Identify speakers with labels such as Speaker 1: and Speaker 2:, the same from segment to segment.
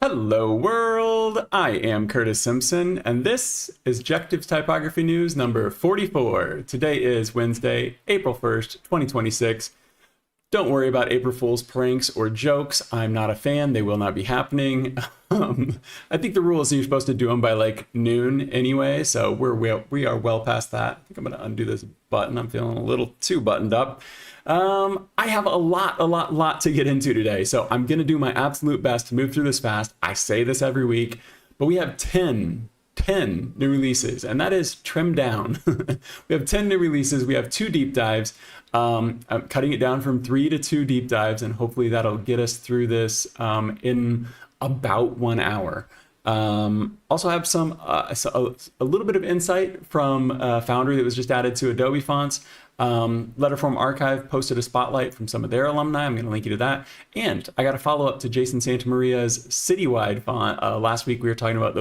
Speaker 1: Hello world, I am Curtis Simpson, and this is Jectives Typography News number 44. Today is Wednesday, April 1st, 2026. Don't worry about April Fool's pranks or jokes. I'm not a fan. They will not be happening. I think the rule is you're supposed to do them by like noon anyway, so we are well past that. I think I'm going to undo this button. I'm feeling a little too buttoned up. I have a lot to get into today, so I'm going to do my absolute best to move through this fast. I say this every week, but we have 10 new releases, and that is trimmed down. We have 10 new releases. We have 2 deep dives. I'm cutting it down from 3 to 2 deep dives, and hopefully that'll get us through this in about 1 hour. Also have a little bit of insight from Foundry that was just added to Adobe fonts. Letterform Archive posted a spotlight from some of their alumni. I'm going to link you to that. And I got a follow up to Jason Santamaria's citywide font. Last week we were talking about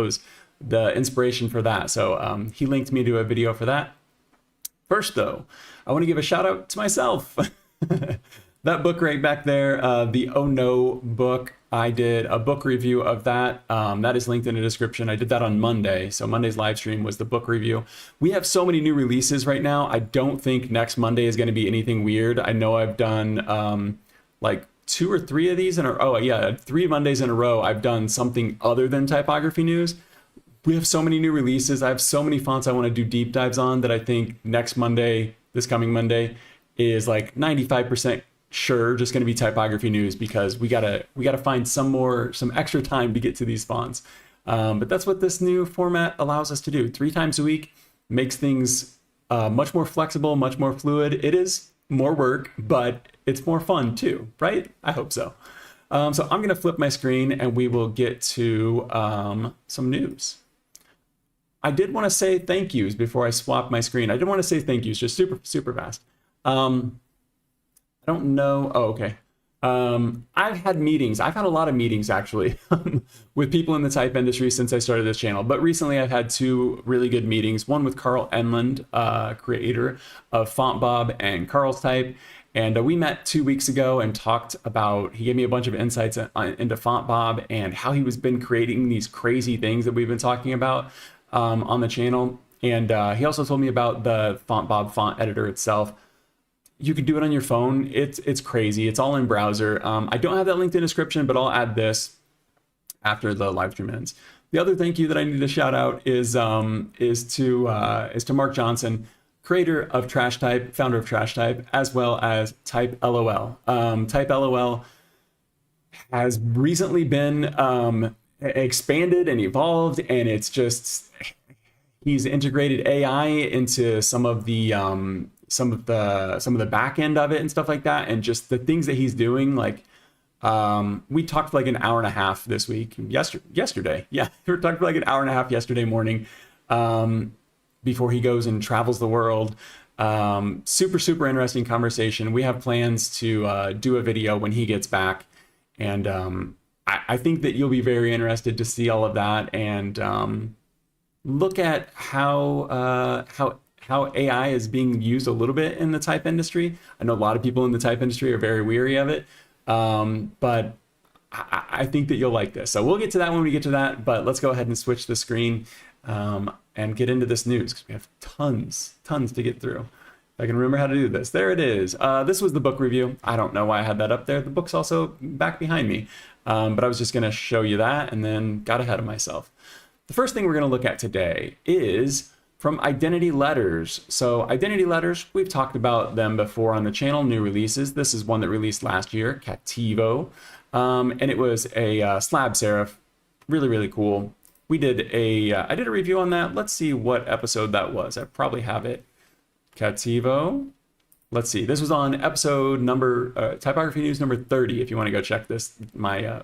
Speaker 1: the inspiration for that. So he linked me to a video for that. First though, I want to give a shout out to myself. That book right back there, the Ohno book, I did a book review of that. That is linked in the description. I did that on Monday. So Monday's live stream was the book review. We have so many new releases right now. I don't think next Monday is going to be anything weird. I know I've done like 2 or 3 of these in a row. Oh yeah, 3 Mondays in a row. I've done something other than typography news. We have so many new releases. I have so many fonts I want to do deep dives on that I think next Monday, this coming Monday, is like 95% sure just going to be typography news, because we gotta find some extra time to get to these fonts. But that's what this new format allows us to do. 3 times a week makes things much more flexible, much more fluid. It is more work, but it's more fun too, right? I hope so. So I'm going to flip my screen and we will get to some news. I did want to say thank yous before I swap my screen. I did want to say thank yous just super fast. I don't know. Oh, okay. I've had meetings. I've had a lot of meetings actually with people in the type industry since I started this channel. But recently I've had 2 really good meetings. One with Carl Enlund, creator of FontBob and Carlstype. And we met 2 weeks ago and talked about, he gave me a bunch of insights into FontBob and how he was been creating these crazy things that we've been talking about on the channel. And he also told me about the FontBob font editor itself. You can do it on your phone. It's crazy. It's all in browser. I don't have that linked in the description, but I'll add this after the live stream ends. The other thank you that I need to shout out is to Mark Johnson, creator of TrashType, founder of TrashType, as well as Type.lol. Type.lol has recently been expanded and evolved, and it's just, he's integrated AI into some of the back end of it and stuff like that, and just the things that he's doing. Like we talked for like an hour and a half this week, yesterday. Yeah, we talked for like an hour and a half yesterday morning before he goes and travels the world. Super interesting conversation. We have plans to do a video when he gets back, and I think that you'll be very interested to see all of that and look at how AI is being used a little bit in the type industry. I know a lot of people in the type industry are very weary of it, but I think that you'll like this. So we'll get to that when we get to that, but let's go ahead and switch the screen and get into this news, because we have tons to get through. If I can remember how to do this. There it is. This was the book review. I don't know why I had that up there. The book's also back behind me, but I was just going to show you that and then got ahead of myself. The first thing we're going to look at today is from Identity Letters. So Identity Letters, we've talked about them before on the channel, new releases. This is one that released last year, Cativo, and it was a slab serif, really cool. I did a review on that. Let's see what episode that was. I probably have it. Cativo. Let's see. This was on episode number Typography News number 30. If you want to go check this, my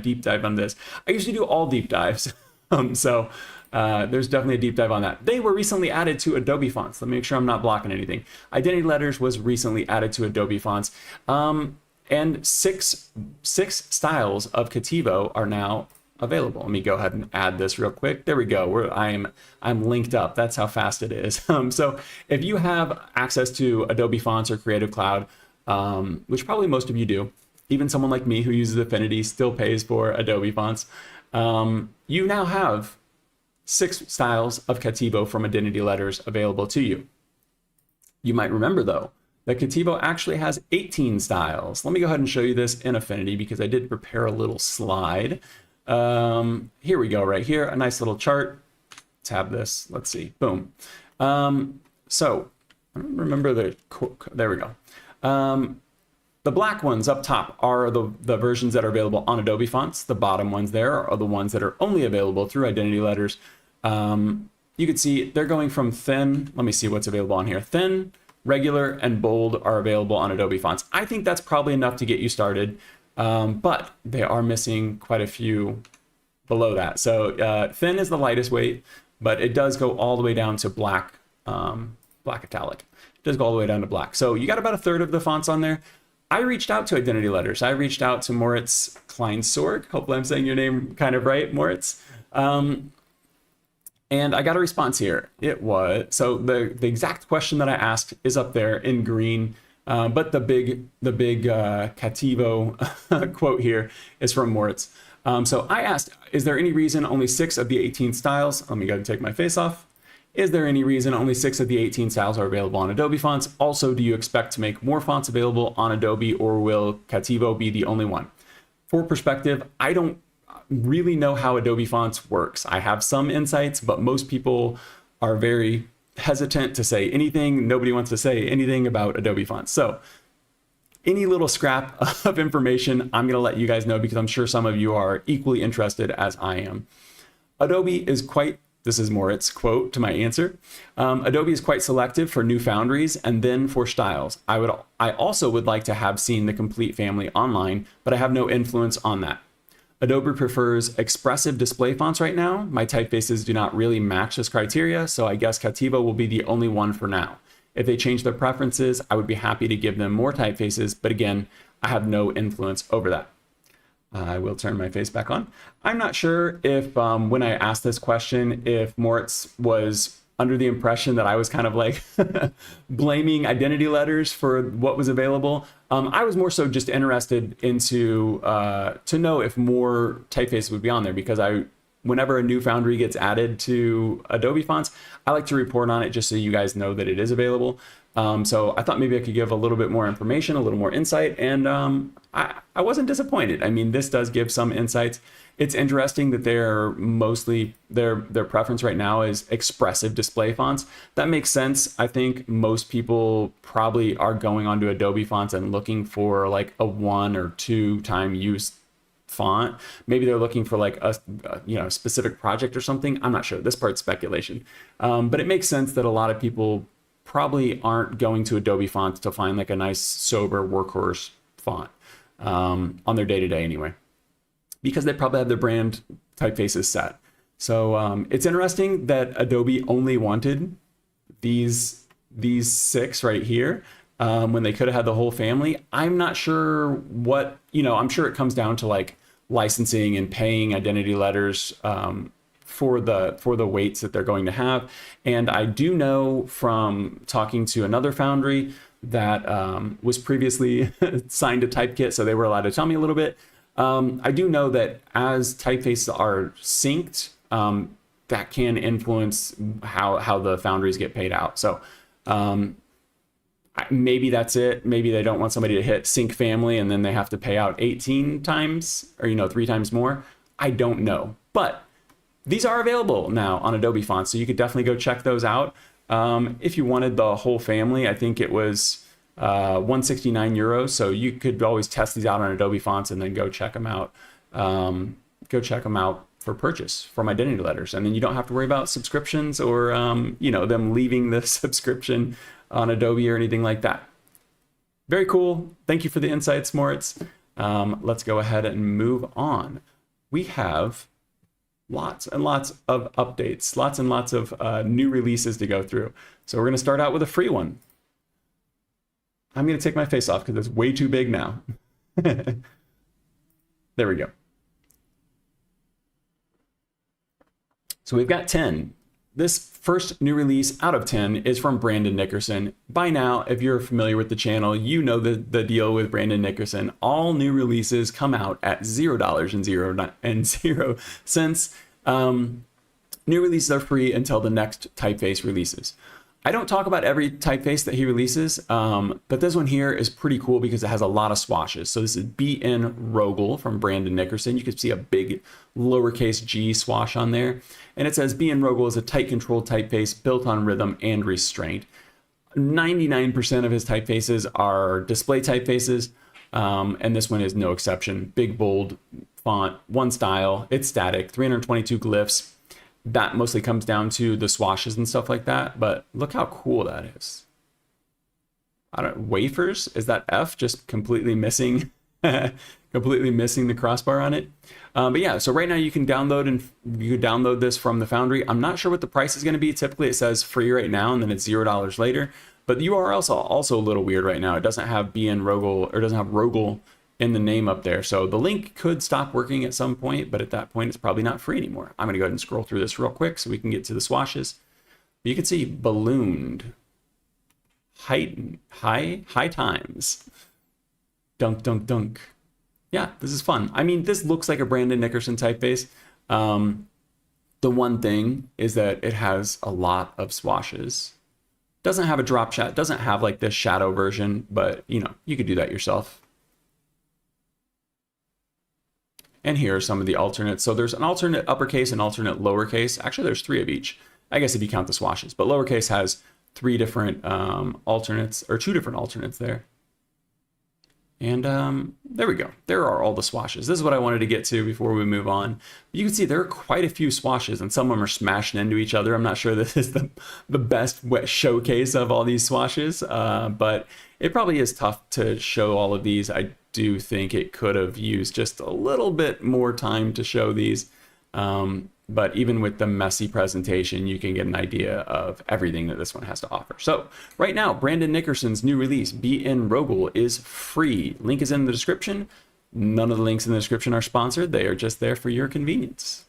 Speaker 1: deep dive on this. I usually do all deep dives, so there's definitely a deep dive on that. They were recently added to Adobe fonts. Let me make sure I'm not blocking anything. Identity Letters was recently added to Adobe fonts, and six styles of Cativo are now available. Let me go ahead and add this real quick. There we go. I'm linked up. That's how fast it is. So if you have access to Adobe Fonts or Creative Cloud, which probably most of you do, even someone like me who uses Affinity still pays for Adobe fonts, you now have 6 styles of Kativo from Identity Letters available to you. You might remember, though, that Kativo actually has 18 styles. Let me go ahead and show you this in Affinity because I did prepare a little slide. Here we go, right here, a nice little chart. Tab this, let's see, boom. So, I don't remember there we go. The black ones up top are the versions that are available on Adobe fonts. The bottom ones there are the ones that are only available through Identity Letters. You can see they're going from thin, let me see what's available on here. Thin, regular, and bold are available on Adobe fonts. I think that's probably enough to get you started, but they are missing quite a few below that. So thin is the lightest weight, but it does go all the way down to black, black italic. It does go all the way down to black. So you got about a third of the fonts on there. I reached out to Identity Letters. I reached out to Moritz Kleinsorg. Hopefully I'm saying your name kind of right, Moritz. And I got a response here. It was, so the exact question that I asked is up there in green, but the big Kativo quote here is from Moritz. So I asked, is there any reason only 6 of the 18 styles, let me go ahead and take my face off. Is there any reason only 6 of the 18 styles are available on Adobe fonts? Also, do you expect to make more fonts available on Adobe, or will Kativo be the only one? For perspective, I don't really know how Adobe fonts works. I have some insights, but most people are very hesitant to say anything. Nobody wants to say anything about Adobe fonts. So any little scrap of information, I'm going to let you guys know because I'm sure some of you are equally interested as I am. Adobe is quite, this is Moritz quote to my answer. Adobe is quite selective for new Foundries and then for styles. I also would like to have seen the complete family online, but I have no influence on that. Adobe prefers expressive display fonts right now. My typefaces do not really match this criteria, so I guess Kativo will be the only one for now. If they change their preferences, I would be happy to give them more typefaces, but again, I have no influence over that. I will turn my face back on. I'm not sure if when I asked this question, if Moritz was under the impression that I was kind of like blaming Identity Letters for what was available. I was more so just interested into to know if more typefaces would be on there, because whenever a new Foundry gets added to Adobe fonts, I like to report on it just so you guys know that it is available. So I thought maybe I could give a little bit more information, a little more insight, and I wasn't disappointed. I mean, this does give some insights. It's interesting that they're mostly, their preference right now is expressive display fonts. That makes sense. I think most people probably are going onto Adobe fonts and looking for like a 1 or 2 time use font. Maybe they're looking for like a specific project or something. I'm not sure. This part's speculation. But it makes sense that a lot of people probably aren't going to Adobe fonts to find like a nice sober workhorse font on their day-to-day anyway, because they probably have their brand typefaces set. So it's interesting that Adobe only wanted these 6 right here when they could have had the whole family. I'm not sure what, I'm sure it comes down to like licensing and paying Identity Letters for the weights that they're going to have. And I do know from talking to another Foundry that was previously signed to Typekit, so they were allowed to tell me a little bit. I do know that as typefaces are synced, that can influence how the Foundries get paid out. So maybe that's it. Maybe they don't want somebody to hit sync family and then they have to pay out 18 times or 3 times more. I don't know, but these are available now on Adobe fonts, so you could definitely go check those out. If you wanted the whole family, I think it was 169 euros. So you could always test these out on Adobe fonts and then go check them out. Go check them out for purchase from Identity Letters, and then you don't have to worry about subscriptions or them leaving the subscription on Adobe or anything like that. Very cool. Thank you for the insights, Moritz. Let's go ahead and move on. We have lots and lots of updates, lots and lots of new releases to go through. So we're going to start out with a free one. I'm going to take my face off because it's way too big now. There we go. So we've got 10 this first new release out of 10 is from Brandon Nickerson. By now, if you're familiar with the channel, you know the deal with Brandon Nickerson. All new releases come out at $0 and 0 cents. New releases are free until the next typeface releases. I don't talk about every typeface that he releases, but this one here is pretty cool because it has a lot of swashes. So this is BN Rogall from Brandon Nickerson. You can see a big lowercase g swash on there. And it says BN Rogall is a tight controlled typeface built on rhythm and restraint. 99% of his typefaces are display typefaces, and this one is no exception. Big, bold font, one style, it's static, 322 glyphs. That mostly comes down to the swashes and stuff like that, but look how cool that is. I don't, wafers, is that F just completely missing, completely missing the crossbar on it? But yeah, so right now you can download this from the Foundry. I'm not sure what the price is going to be. Typically it says free right now and then it's $0 later, but the URL is also a little weird right now. It doesn't have BN Rogall, or doesn't have Rogall in the name up there. So the link could stop working at some point, but at that point it's probably not free anymore. I'm gonna go ahead and scroll through this real quick so we can get to the swashes. You can see ballooned, high times, dunk, dunk, dunk. Yeah, this is fun. I mean, this looks like a Brandon Nickerson typeface. The one thing is that it has a lot of swashes. Doesn't have a drop shadow, doesn't have like this shadow version, but you know, you could do that yourself. And here are some of the alternates. So there's an alternate uppercase and alternate lowercase. Actually, there's 3 of each, I guess, if you count the swashes. But lowercase has 3 different alternates, or 2 different alternates there. And there we go. There are all the swashes. This is what I wanted to get to before we move on. You can see there are quite a few swashes, and some of them are smashing into each other. I'm not sure this is the best showcase of all these swashes, but it probably is tough to show all of these. I do think it could have used just a little bit more time to show these. But even with the messy presentation, you can get an idea of everything that this one has to offer. So right now, Brandon Nickerson's new release, BN Rogall, is free. Link is in the description. None of the links in the description are sponsored. They are just there for your convenience.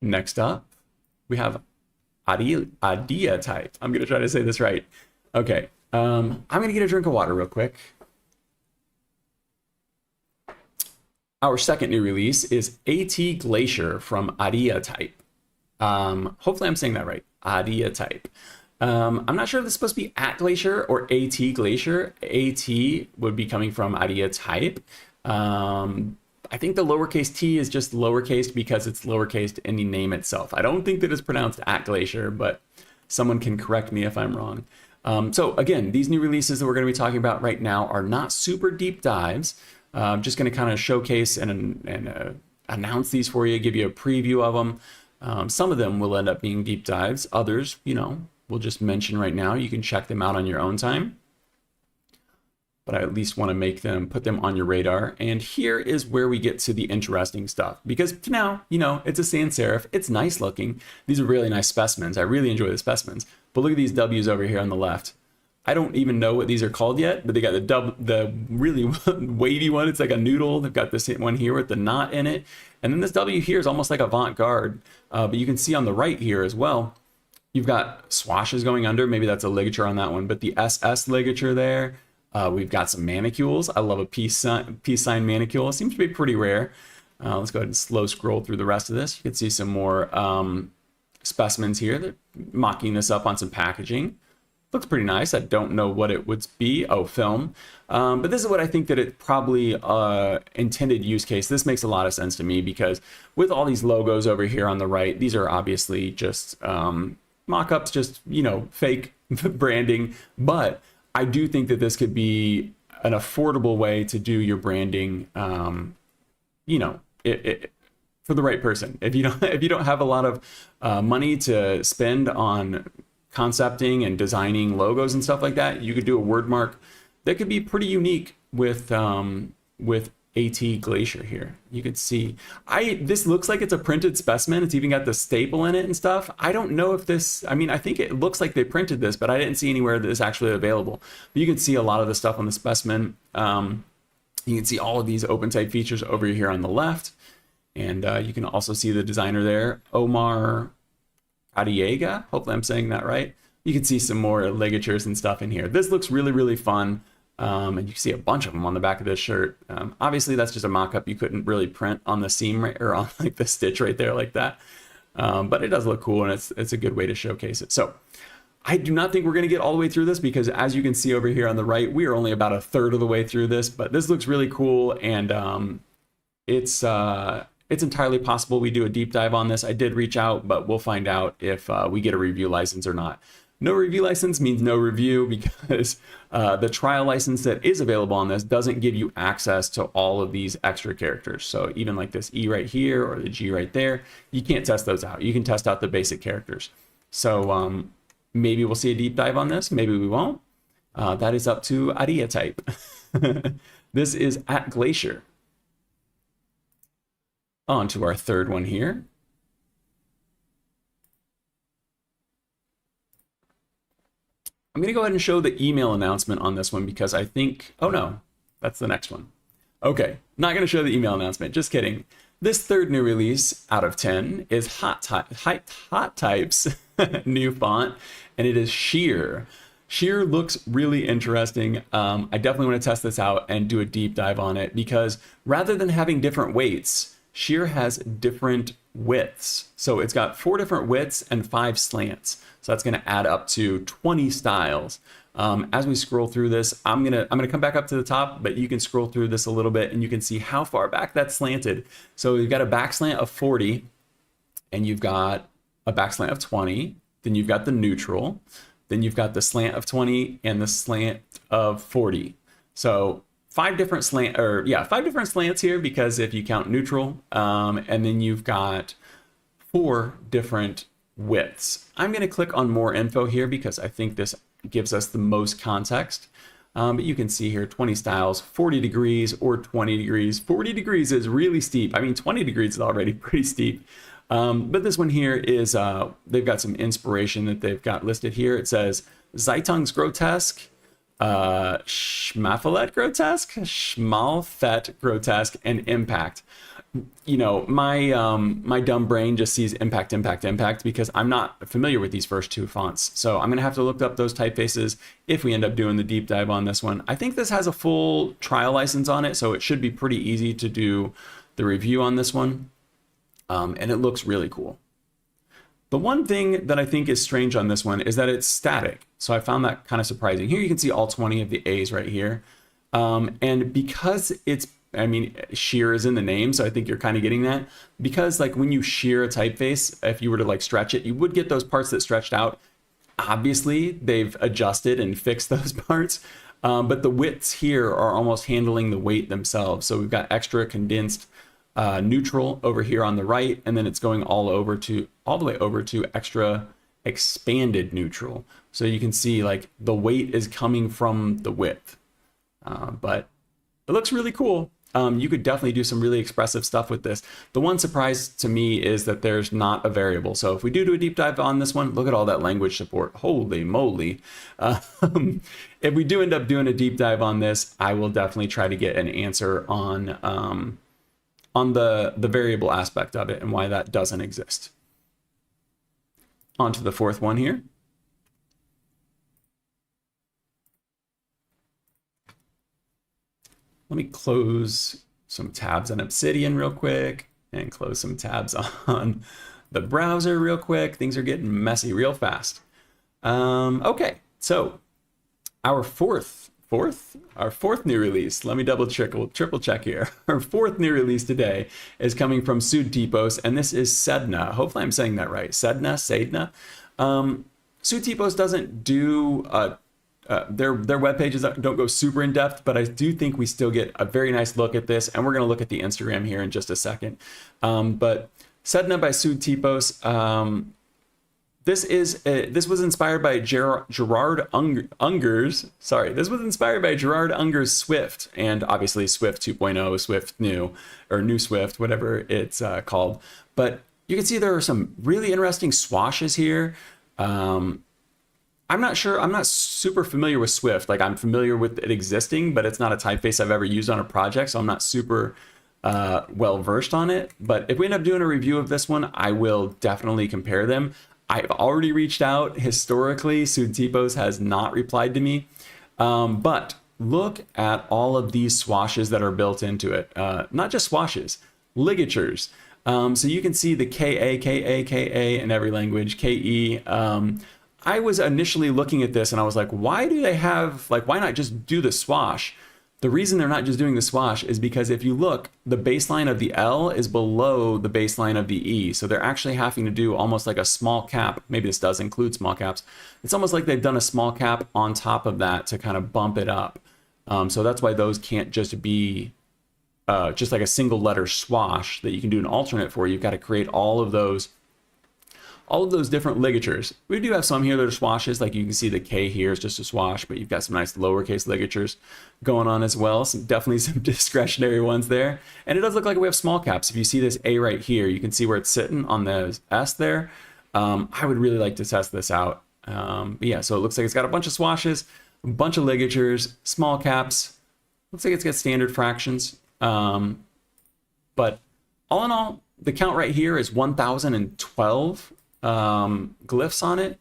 Speaker 1: Next up, we have Arillatype. I'm going to try to say this right. Okay, I'm going to get a drink of water real quick. Our second new release is AT Glacier from Arillatype. Hopefully I'm saying that right, Arillatype. I'm not sure if this is supposed to be at Glacier or AT Glacier. AT would be coming from Arillatype. I think the lowercase t is just lowercase because it's lowercase in the name itself. I don't think that it's pronounced at Glacier, but someone can correct me if I'm wrong. So again, these new releases that we're going to be talking about right now are not super deep dives. I'm just going to kind of showcase and announce these for you, give you a preview of them. Some of them will end up being deep dives. Others, you know, we'll just mention right now. You can check them out on your own time. But I at least want to put them on your radar. And here is where we get to the interesting stuff. Because for now, you know, it's a sans serif. It's nice looking. These are really nice specimens. I really enjoy the specimens. But look at these W's over here on the left. I don't even know what these are called yet, but they got the really wavy one. It's like a noodle. They've got this one here with the knot in it. And then this W here is almost like avant-garde. But you can see on the right here as well, you've got swashes going under. Maybe that's a ligature on that one, but the SS ligature there. We've got some manicules. I love a peace sign manicule. It seems to be pretty rare. Let's go ahead and slow scroll through the rest of this. You can see some more specimens here. They're mocking this up on some packaging. Looks pretty nice. I don't know what it would be. Oh, film. But this is what I think that it probably intended use case. This makes a lot of sense to me because with all these logos over here on the right, these are obviously just mock-ups, just, you know, fake branding. But I do think that this could be an affordable way to do your branding, you know, for the right person. If you don't have a lot of money to spend on concepting and designing logos and stuff like that, you could do a word mark that could be pretty unique with AT Glacier here. You could see this looks like it's a printed specimen. It's even got the staple in it and stuff. I don't know if this, I mean, I think it looks like they printed this, but I didn't see anywhere that it's actually available. But you can see a lot of the stuff on the specimen. You can see all of these open type features over here on the left. And you can also see the designer there, Omar Adiega. Hopefully I'm saying that right. You can see some more ligatures and stuff in here. This looks really, really fun. And you can see a bunch of them on the back of this shirt. Obviously, that's just a mock-up. You couldn't really print on the seam or on like the stitch right there like that. But it does look cool, and it's a good way to showcase it. So I do not think we're going to get all the way through this because, as you can see over here on the right, we are only about a third of the way through this. But this looks really cool, and it's entirely possible we do a deep dive on this. I did reach out, but we'll find out if we get a review license or not. No review license means no review because the trial license that is available on this doesn't give you access to all of these extra characters. So even like this E right here or the G right there, you can't test those out. You can test out the basic characters. So maybe we'll see a deep dive on this. Maybe we won't. That is up to Arillatype. This is at Glacier. On to our third one here. I'm going to go ahead and show the email announcement on this one because I think, oh no, that's the next one. Okay, not going to show the email announcement, just kidding. This third new release out of 10 is Hot Type's new font, and it is Shear. Shear looks really interesting. I definitely want to test this out and do a deep dive on it because rather than having different weights, Shear has different widths. So it's got 4 different widths and 5 slants. So that's going to add up to 20 styles. As we scroll through this, I'm gonna come back up to the top, but you can scroll through this a little bit and you can see how far back that's slanted. So you've got a back slant of 40, and you've got a back slant of 20. Then you've got the neutral. Then you've got the slant of 20 and the slant of 40. So 5 different slants here because if you count neutral, and then you've got 4 different widths. I'm going to click on more info here because I think this gives us the most context. But you can see here 20 styles, 40 degrees or 20 degrees. 40 degrees is really steep. I mean, 20 degrees is already pretty steep. But this one here is, they've got some inspiration that they've got listed here. It says Zeitung's Grotesque, Schmaffelet Grotesque, Schmalfett Grotesque, and Impact. You know, my dumb brain just sees impact because I'm not familiar with these first 2 fonts. So I'm gonna have to look up those typefaces if we end up doing the deep dive on this one. I think this has a full trial license on it, so it should be pretty easy to do the review on this one. And it looks really cool. The one thing that I think is strange on this one is that it's static. So I found that kind of surprising. Here you can see all 20 of the A's right here. And because shear is in the name, so I think you're kind of getting that. Because like when you shear a typeface, if you were to like stretch it, you would get those parts that stretched out. Obviously, they've adjusted and fixed those parts. But the widths here are almost handling the weight themselves. So we've got extra condensed neutral over here on the right, and then it's going all the way over to extra expanded neutral. So you can see like the weight is coming from the width. But it looks really cool. You could definitely do some really expressive stuff with this. The one surprise to me is that there's not a variable. So if we do a deep dive on this one, look at all that language support. Holy moly. If we do end up doing a deep dive on this, I will definitely try to get an answer on the variable aspect of it and why that doesn't exist. On to the fourth one here. Let me close some tabs on Obsidian real quick and close some tabs on the browser real quick. Things are getting messy real fast. Okay, so our fourth new release. Let me triple check here. Our 4th new release today is coming from Sudtipos, and this is Sedna. Hopefully I'm saying that right. Sedna. Sudtipos doesn't do their web pages don't go super in depth, but I do think we still get a very nice look at this, and we're going to look at the Instagram here in just a second. But Sedna by Sudtipos. This was inspired by Gerard Unger's. Sorry, this was inspired by Gerard Unger's Swift, and obviously Swift 2.0, Swift New, or New Swift, whatever it's called. But you can see there are some really interesting swashes here. I'm not sure. I'm not super familiar with Swift. Like I'm familiar with it existing, but it's not a typeface I've ever used on a project, so I'm not super well versed on it. But if we end up doing a review of this one, I will definitely compare them. I've already reached out. Historically, Sudtipos has not replied to me. But look at all of these swashes that are built into it. Not just swashes, ligatures. So you can see the KA, KA, KA in every language, KE. I was initially looking at this and I was like, why do they have, like, why not just do the swash? The reason they're not just doing the swash is because if you look, the baseline of the L is below the baseline of the E. So they're actually having to do almost like a small cap. Maybe this does include small caps. It's almost like they've done a small cap on top of that to kind of bump it up. So that's why those can't just be just like a single letter swash that you can do an alternate for. You've got to create all of those different ligatures. We do have some here that are swashes, like you can see the K here is just a swash, but you've got some nice lowercase ligatures going on as well. Definitely some discretionary ones there. And it does look like we have small caps. If you see this A right here, you can see where it's sitting on the S there. I would really like to test this out. But yeah, so it looks like it's got a bunch of swashes, a bunch of ligatures, small caps. Looks like it's got standard fractions. But all in all, the count right here is 1,012 glyphs on it.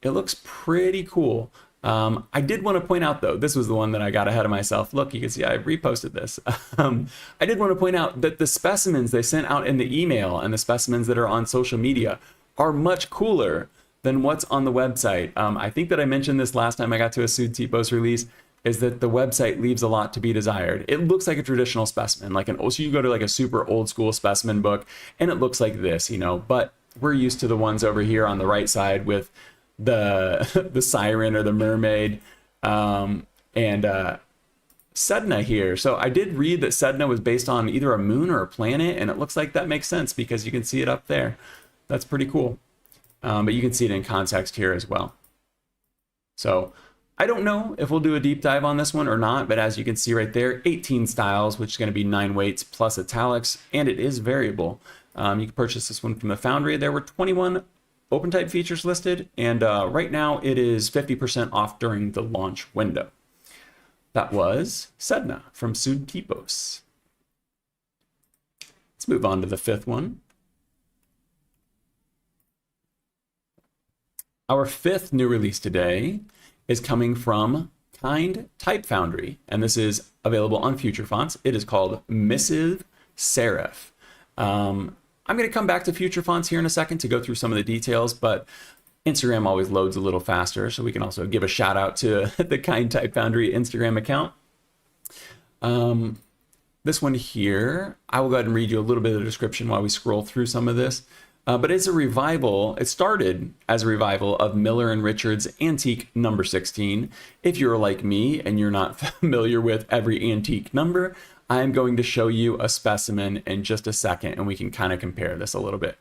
Speaker 1: It looks pretty cool. I did want to point out though, this was the one that I got ahead of myself. Look, you can see I reposted this. I did want to point out that the specimens they sent out in the email and the specimens that are on social media are much cooler than what's on the website. I think that I mentioned this last time I got to a Sudtipos release, is that the website leaves a lot to be desired. It looks like a traditional specimen, like so you go to like a super old school specimen book and it looks like this, you know, but we're used to the ones over here on the right side with the the siren or the mermaid and Sedna here. So I did read that Sedna was based on either a moon or a planet, and it looks like that makes sense because you can see it up there. That's pretty cool. But you can see it in context here as well. So I don't know if we'll do a deep dive on this one or not, but as you can see right there, 18 styles, which is going to be 9 weights plus italics, and it is variable. You can purchase this one from the Foundry. There were 21 OpenType features listed, and right now it is 50% off during the launch window. That was Sedna from Sudtipos. Let's move on to the 5th one. Our 5th new release today is coming from Kind Type Foundry, and this is available on Future Fonts. It is called Missive Serif. I'm going to come back to Future Fonts here in a second to go through some of the details, but Instagram always loads a little faster, so we can also give a shout out to the Kind Type Foundry Instagram account. This one here, I will go ahead and read you a little bit of the description while we scroll through some of this. But it's a revival. It started as a revival of Miller and Richard's Antique number 16. If you're like me and you're not familiar with every antique number, I'm going to show you a specimen in just a second, and we can kind of compare this a little bit.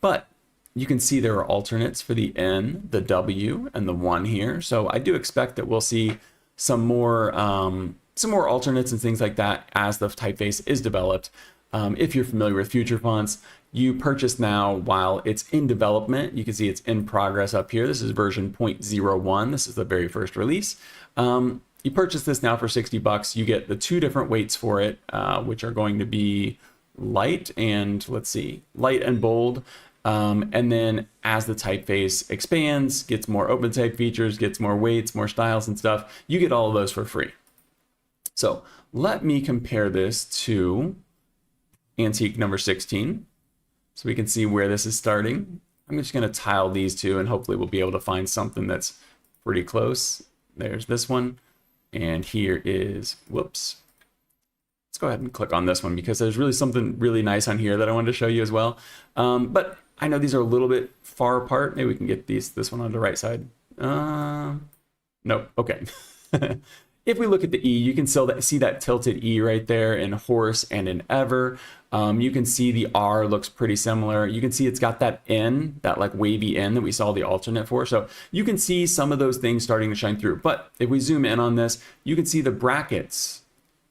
Speaker 1: But you can see there are alternates for the N, the W, and the 1 here. So I do expect that we'll see some more alternates and things like that as the typeface is developed. If you're familiar with Future Fonts, you purchase now while it's in development. You can see it's in progress up here. This is version 0.01. This is the very first release. You purchase this now for $60. You get the 2 different weights for it, which are going to be light and, let's see, light and bold. And then as the typeface expands, gets more OpenType features, gets more weights, more styles and stuff, you get all of those for free. So let me compare this to Antique number 16. So we can see where this is starting. I'm just going to tile these two and hopefully we'll be able to find something that's pretty close. There's this one. And here is, whoops. Let's go ahead and click on this one because there's really something really nice on here that I wanted to show you as well. But I know these are a little bit far apart. Maybe we can get this one on the right side. Nope, okay. If we look at the E, you can still see that tilted E right there in horse and in ever. You can see the R looks pretty similar. You can see it's got that N, that like wavy N that we saw the alternate for. So you can see some of those things starting to shine through. But if we zoom in on this, you can see the brackets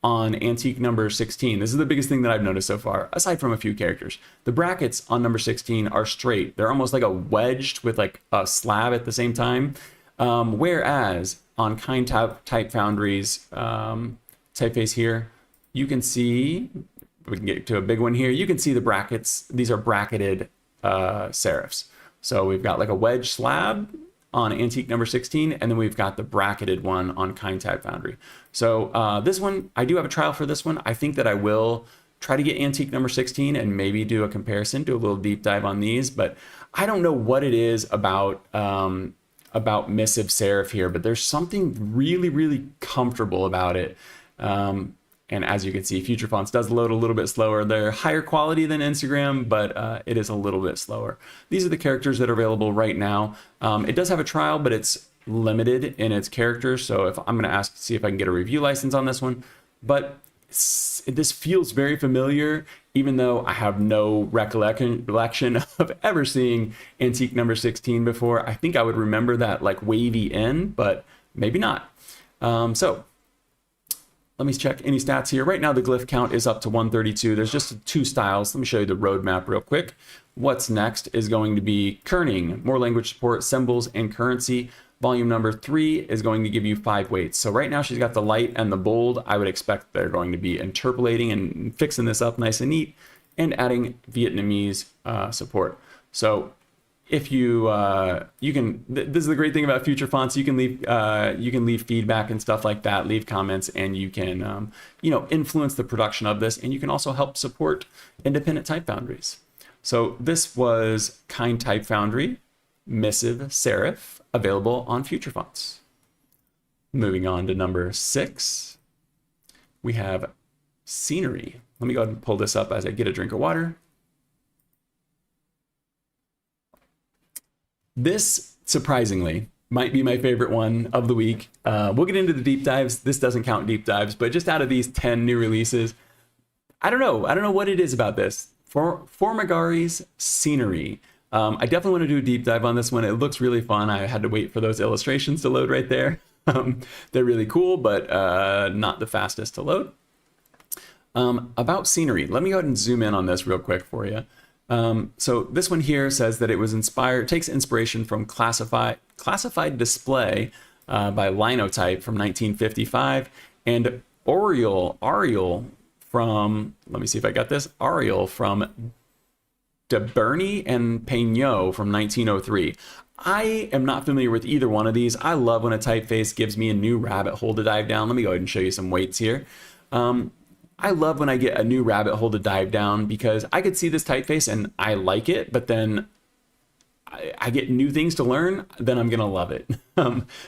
Speaker 1: on Antique number 16. This is the biggest thing that I've noticed so far, aside from a few characters. The brackets on number 16 are straight. They're almost like a wedged with like a slab at the same time. Whereas on Kind Type Foundry's typeface here, you can see we can get to a big one here. You can see the brackets. These are bracketed serifs. So we've got like a wedge slab on antique number 16, and then we've got the bracketed one on KindType Foundry. So this one, I do have a trial for this one. I think that I will try to get antique number 16 and maybe do a comparison, do a little deep dive on these, but I don't know what it is about Missive serif here, but there's something really, really comfortable about it. And as you can see, Future Fonts does load a little bit slower. They're higher quality than Instagram, but it is a little bit slower. These are the characters that are available right now. It does have a trial, but it's limited in its characters. So if I'm going to ask to see if I can get a review license on this one, but this feels very familiar, even though I have no recollection of ever seeing antique number 16 before. I think I would remember that like wavy in, but maybe not. So let me check any stats here. Right now, the glyph count is up to 132. There's just 2 styles. Let me show you the roadmap real quick. What's next is going to be kerning, more language support, symbols, and currency. Volume number 3 is going to give you 5 weights. So right now she's got the light and the bold. I would expect they're going to be interpolating and fixing this up nice and neat and adding Vietnamese support. So if you this is the great thing about Future Fonts. You can leave feedback and stuff like that, leave comments, and you can influence the production of this, and you can also help support independent type foundries. So this was KindType Foundry Missive serif, available on Future Fonts. Moving on to number 6, we have scenery. Let me go ahead and pull this up as I get a drink of water. This, surprisingly, might be my favorite one of the week. We'll get into the deep dives. This doesn't count deep dives, but just out of these 10 new releases, I don't know what it is about this. Formagari's scenery. I definitely want to do a deep dive on this one. It looks really fun. I had to wait for those illustrations to load right there. They're really cool, but not the fastest to load. About scenery, let me go ahead and zoom in on this real quick for you. So this one here says that it was takes inspiration from classified display by Linotype from 1955, and Ariel from, let me see if I got this, Ariel from De Bernie and Peignot from 1903. I am not familiar with either one of these. I love when a typeface gives me a new rabbit hole to dive down. Let me go ahead and show you some weights here. I love when I get a new rabbit hole to dive down because I could see this typeface and I like it, but then I get new things to learn, then I'm gonna love it.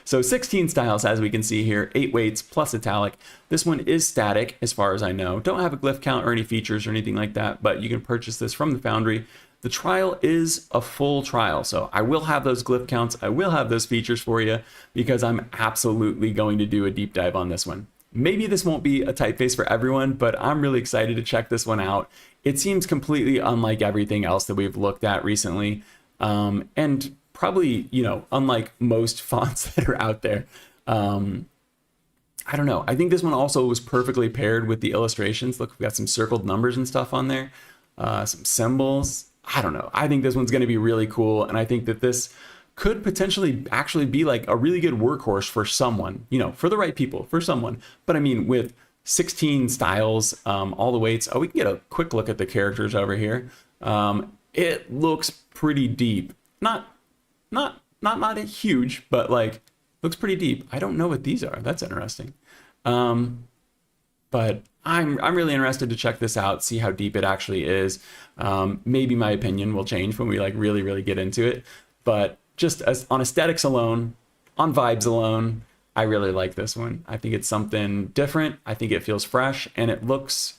Speaker 1: So 16 styles, as we can see here, 8 weights plus italic. This one is static as far as I know. Don't have a glyph count or any features or anything like that, but you can purchase this from the Foundry. The trial is a full trial, so I will have those glyph counts, I will have those features for you because I'm absolutely going to do a deep dive on this one. Maybe this won't be a typeface for everyone, but I'm really excited to check this one out. It seems completely unlike everything else that we've looked at recently. And probably, unlike most fonts that are out there. I don't know. I think this one also was perfectly paired with the illustrations. Look, we've got some circled numbers and stuff on there, some symbols. I don't know. I think this one's going to be really cool. And I think that this could potentially actually be like a really good workhorse for someone, for the right people, for someone. But I mean, with 16 styles, all the weights. Oh, we can get a quick look at the characters over here. It looks pretty deep. Not huge, but like looks pretty deep. I don't know what these are. That's interesting. But I'm really interested to check this out, see how deep it actually is. Maybe my opinion will change when we like really get into it. But just as on aesthetics alone, on vibes alone, I really like this one. I think it's something different. I think it feels fresh, and it looks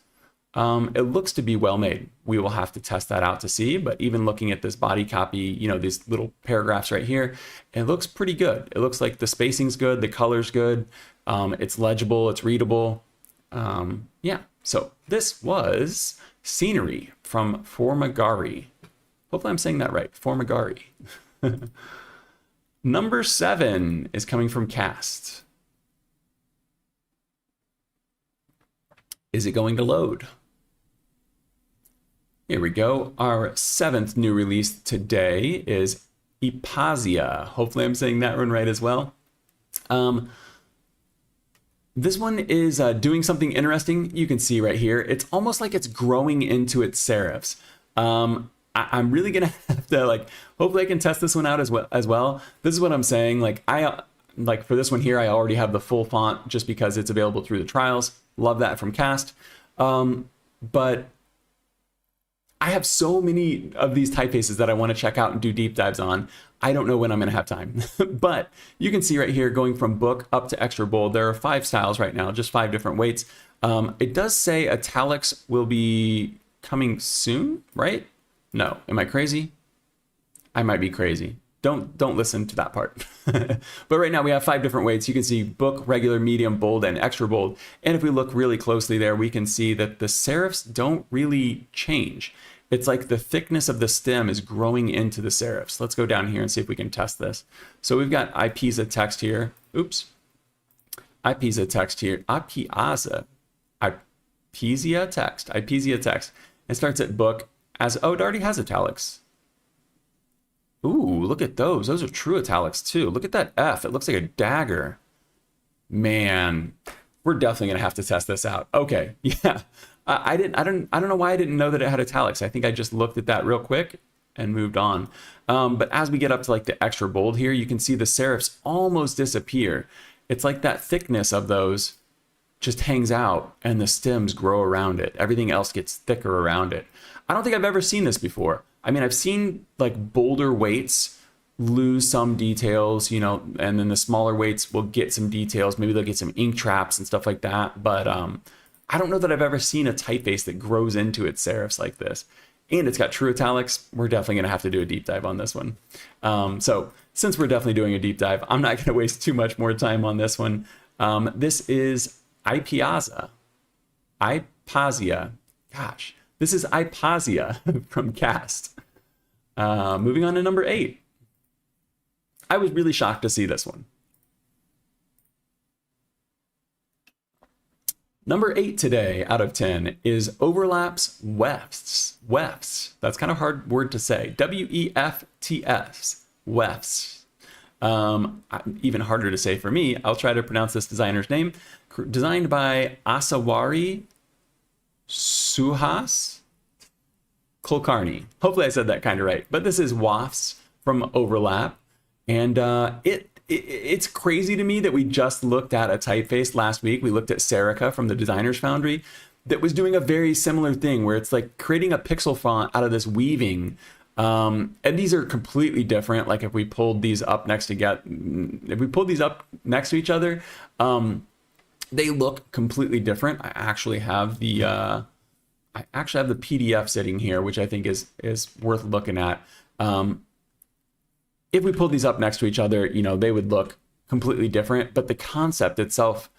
Speaker 1: to be well made. We will have to test that out to see, but even looking at this body copy, these little paragraphs right here, it looks pretty good. It looks like the spacing's good, the color's good, it's legible, it's readable. Yeah, so this was Scenery from Formagari. Hopefully I'm saying that right, Formagari. Number 7 is coming from Cast. Is it going to load? Here we go. Our 7th new release today is Ipazia. Hopefully I'm saying that one right as well. This one is doing something interesting. You can see right here. It's almost like it's growing into its serifs. I'm really gonna have to like, hopefully I can test this one out as well. This is what I'm saying. Like like for this one here, I already have the full font just because it's available through the trials. Love that from Cast. But I have so many of these typefaces that I want to check out and do deep dives on. I don't know when I'm going to have time. But you can see right here, going from book up to extra bold, there are 5 styles right now, just 5 different weights. It does say italics will be coming soon, right? No. Am I crazy? I might be crazy. Don't listen to that part. But right now we have 5 different weights. You can see book, regular, medium, bold, and extra bold. And if we look really closely there, we can see that the serifs don't really change. It's like the thickness of the stem is growing into the serifs. Let's go down here and see if we can test this. So we've got Ipazia text here. Oops. Ipazia text here. Ipazia text. Ipazia text. It starts at book as, oh, it already has italics. Ooh, look at those. Those are true italics too. Look at that F. It looks like a dagger. Man, we're definitely gonna have to test this out. Okay, yeah. I don't know why I didn't know that it had italics. I think I just looked at that real quick and moved on. But as we get up to like the extra bold here, you can see the serifs almost disappear. It's like that thickness of those just hangs out and the stems grow around it. Everything else gets thicker around it. I don't think I've ever seen this before. I mean, I've seen like bolder weights lose some details, you know, and then the smaller weights will get some details. Maybe they'll get some ink traps and stuff like that. But I don't know that I've ever seen a typeface that grows into its serifs like this. And it's got true italics. We're definitely going to have to do a deep dive on this one. So since we're definitely doing a deep dive, I'm not going to waste too much more time on this one. This is Ipazia. Ipazia. Gosh, this is Ipazia from Cast. Moving on to number 8. I was really shocked to see this one. Number 8 today out of 10 is Overlaps Wefts. Wefts. That's kind of a hard word to say. W-E-F-T-S. Wefts. Even harder to say for me. I'll try to pronounce this designer's name. Designed by Asawari Suhas Kulkarni. Hopefully I said that kind of right. But this is Wefts from Overlap. And it's crazy to me that we just looked at a typeface last week. We looked at Serica from the Designer's Foundry that was doing a very similar thing where it's like creating a pixel font out of this weaving. And these are completely different. Like if we pulled these up next to each other, they look completely different. I actually have the PDF sitting here, which I think is worth looking at. If we pulled these up next to each other, you know, they would look completely different, but the concept itself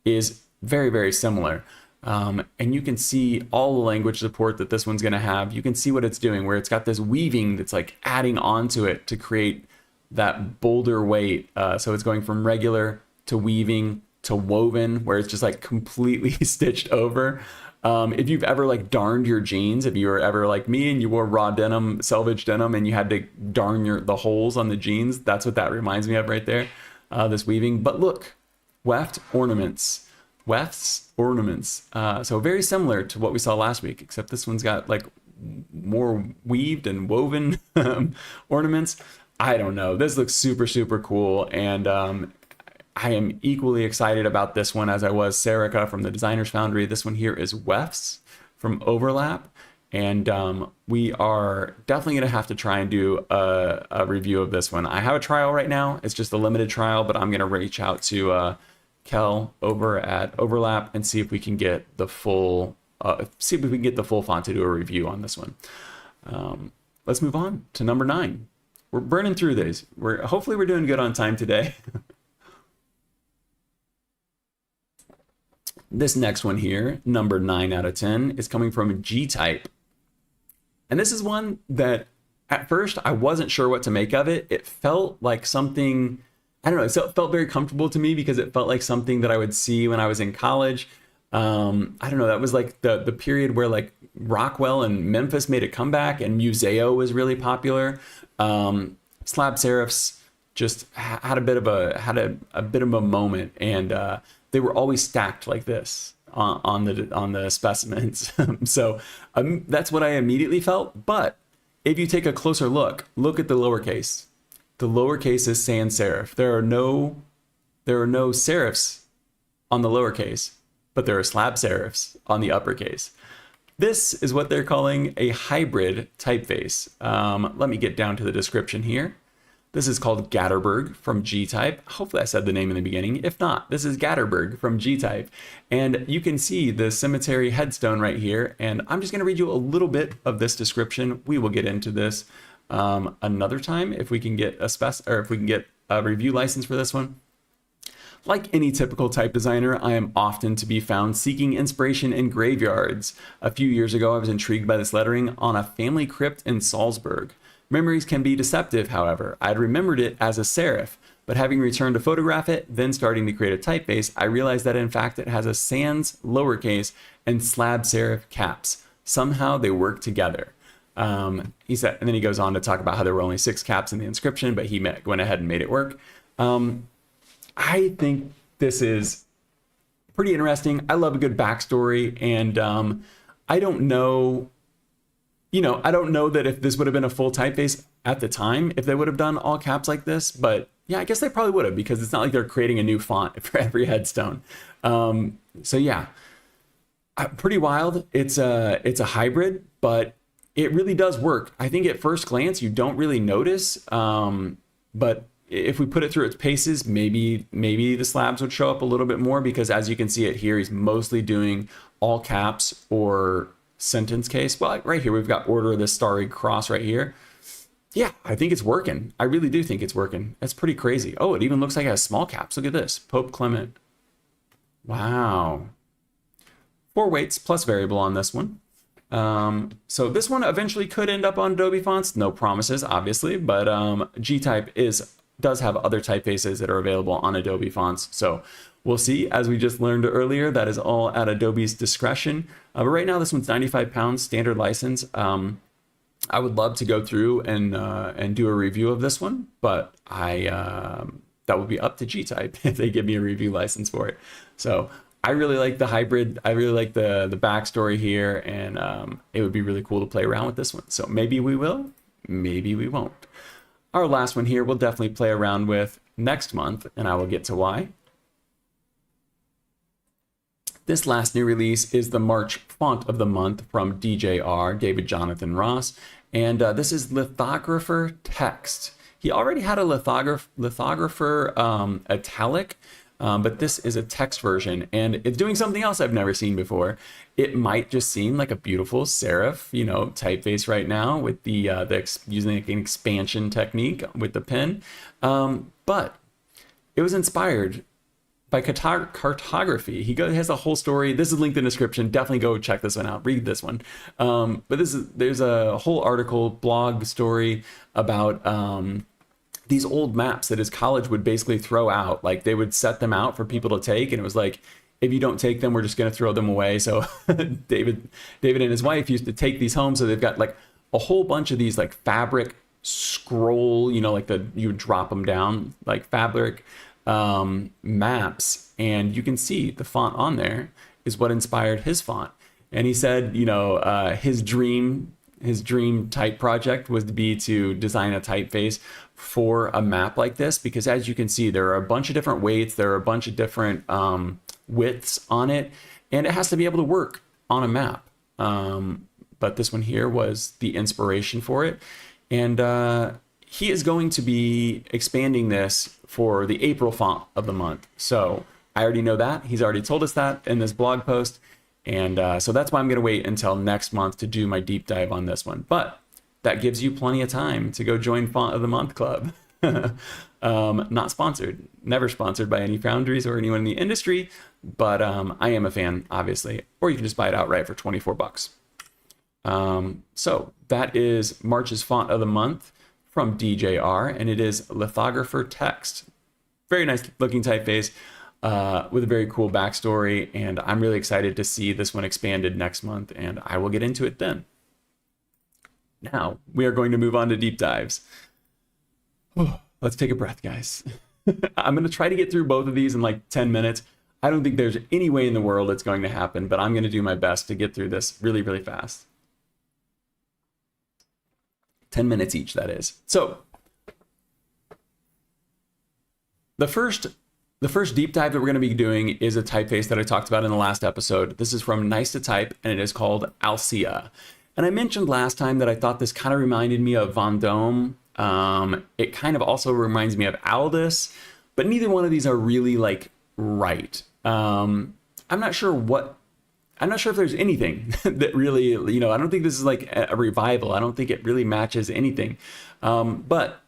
Speaker 1: is very, very similar. And you can see all the language support that this one's going to have. You can see what it's doing, where it's got this weaving that's like adding onto it to create that bolder weight. So it's going from regular to weaving to woven, where it's just like completely stitched over. If you've ever like darned your jeans, if you were ever like me and you wore raw denim, selvage denim, and you had to darn the holes on the jeans, that's what that reminds me of right there, this weaving. But look, weft ornaments. Wefts ornaments. So very similar to what we saw last week, except this one's got like more weaved and woven ornaments. I don't know. This looks super, super cool. And I am equally excited about this one as I was Serica from the Designer's Foundry. This one here is Wefts from Overlap. And we are definitely going to have to try and do a review of this one. I have a trial right now. It's just a limited trial, but I'm going to reach out to Kel over at Overlap and see if we can get the full font to do a review on this one. Let's move on to number 9. We're burning through these. Hopefully we're doing good on time today. This next one here, number 9 out of 10, is coming from G-Type. And this is one that at first I wasn't sure what to make of it. It felt like something, I don't know, it felt very comfortable to me because it felt like something that I would see when I was in college. I don't know, that was like the period where like Rockwell and Memphis made a comeback and Museo was really popular. Slab serifs just had a bit of a moment, and they were always stacked like this on the specimens. So that's what I immediately felt. But if you take a closer look at the lowercase. The lowercase is sans serif. There are no serifs on the lowercase, but there are slab serifs on the uppercase. This is what they're calling a hybrid typeface. Let me get down to the description here. This is called Gatterberg from G-Type. Hopefully I said the name in the beginning. If not, this is Gatterberg from G-Type. And you can see the cemetery headstone right here. And I'm just going to read you a little bit of this description. We will get into this another time if we can get a review license for this one. Like any typical type designer, I am often to be found seeking inspiration in graveyards. A few years ago, I was intrigued by this lettering on a family crypt in Salzburg. Memories can be deceptive, however. I'd remembered it as a serif, but having returned to photograph it, then starting to create a typeface, I realized that in fact it has a sans lowercase and slab serif caps. Somehow they work together. He said, and then he goes on to talk about how there were only 6 caps in the inscription, but he went ahead and made it work. I think this is pretty interesting. I love a good backstory, and I don't know that if this would have been a full typeface at the time, if they would have done all caps like this, but yeah, I guess they probably would have, because it's not like they're creating a new font for every headstone. So yeah, pretty wild. It's a hybrid, but it really does work. I think at first glance, you don't really notice, but if we put it through its paces, maybe the slabs would show up a little bit more, because as you can see it here, he's mostly doing all caps or sentence case. Well, right here, we've got order of the starry cross right here. Yeah, I think it's working. I really do think it's working. That's pretty crazy. Oh, it even looks like it has small caps. Look at this. Pope Clement. Wow. 4 weights plus variable on this one. So this one eventually could end up on Adobe fonts. No promises, obviously, but G-Type does have other typefaces that are available on Adobe fonts. So we'll see. As we just learned earlier, that is all at Adobe's discretion. But right now, this one's £95 standard license. I would love to go through and do a review of this one, but that would be up to G-Type if they give me a review license for it. So I really like the hybrid. I really like the backstory here, and it would be really cool to play around with this one. So maybe we will, maybe we won't. Our last one here we'll definitely play around with next month, and I will get to why. This last new release is the March font of the month from DJR, David Jonathan Ross, and this is Lithographer Text. He already had a lithographer italic, but this is a text version, and it's doing something else I've never seen before. It might just seem like a beautiful serif, typeface right now with the using an expansion technique with the pen, but it was inspired by cartography. He has a whole story. This is linked in the description. Definitely go check this one out. Read this one. But there's a whole article, blog story about these old maps that his college would basically throw out. Like they would set them out for people to take, and it was like, if you don't take them, we're just going to throw them away. So David and his wife used to take these home. So they've got like a whole bunch of these like fabric scroll, like you would drop them down, like fabric maps, and you can see the font on there is what inspired his font. And he said, his dream type project was to design a typeface for a map like this, because as you can see, there are a bunch of different weights, there are a bunch of different widths on it, and it has to be able to work on a map. But this one here was the inspiration for it, and he is going to be expanding this for the April font of the month. So I already know that. He's already told us that in this blog post. And so that's why I'm going to wait until next month to do my deep dive on this one. But that gives you plenty of time to go join Font of the Month Club. Not sponsored, never sponsored by any foundries or anyone in the industry, but I am a fan, obviously. Or you can just buy it outright for 24 bucks. So that is March's Font of the Month from DJR, and it is Lithographer Text. Very nice looking typeface with a very cool backstory, and I'm really excited to see this one expanded next month, and I will get into it then. Now, we are going to move on to deep dives. Let's take a breath, guys. I'm going to try to get through both of these in like 10 minutes. I don't think there's any way in the world it's going to happen, but I'm going to do my best to get through this really, really fast. 10 minutes each, that is. So the first deep dive that we're going to be doing is a typeface that I talked about in the last episode. This is from Nice to Type, and it is called Alcea. And I mentioned last time that I thought this kind of reminded me of Vendome. It kind of also reminds me of Aldus, but neither one of these are really like right. I'm not sure if there's anything that really, you know, I don't think this is like a revival. I don't think it really matches anything. But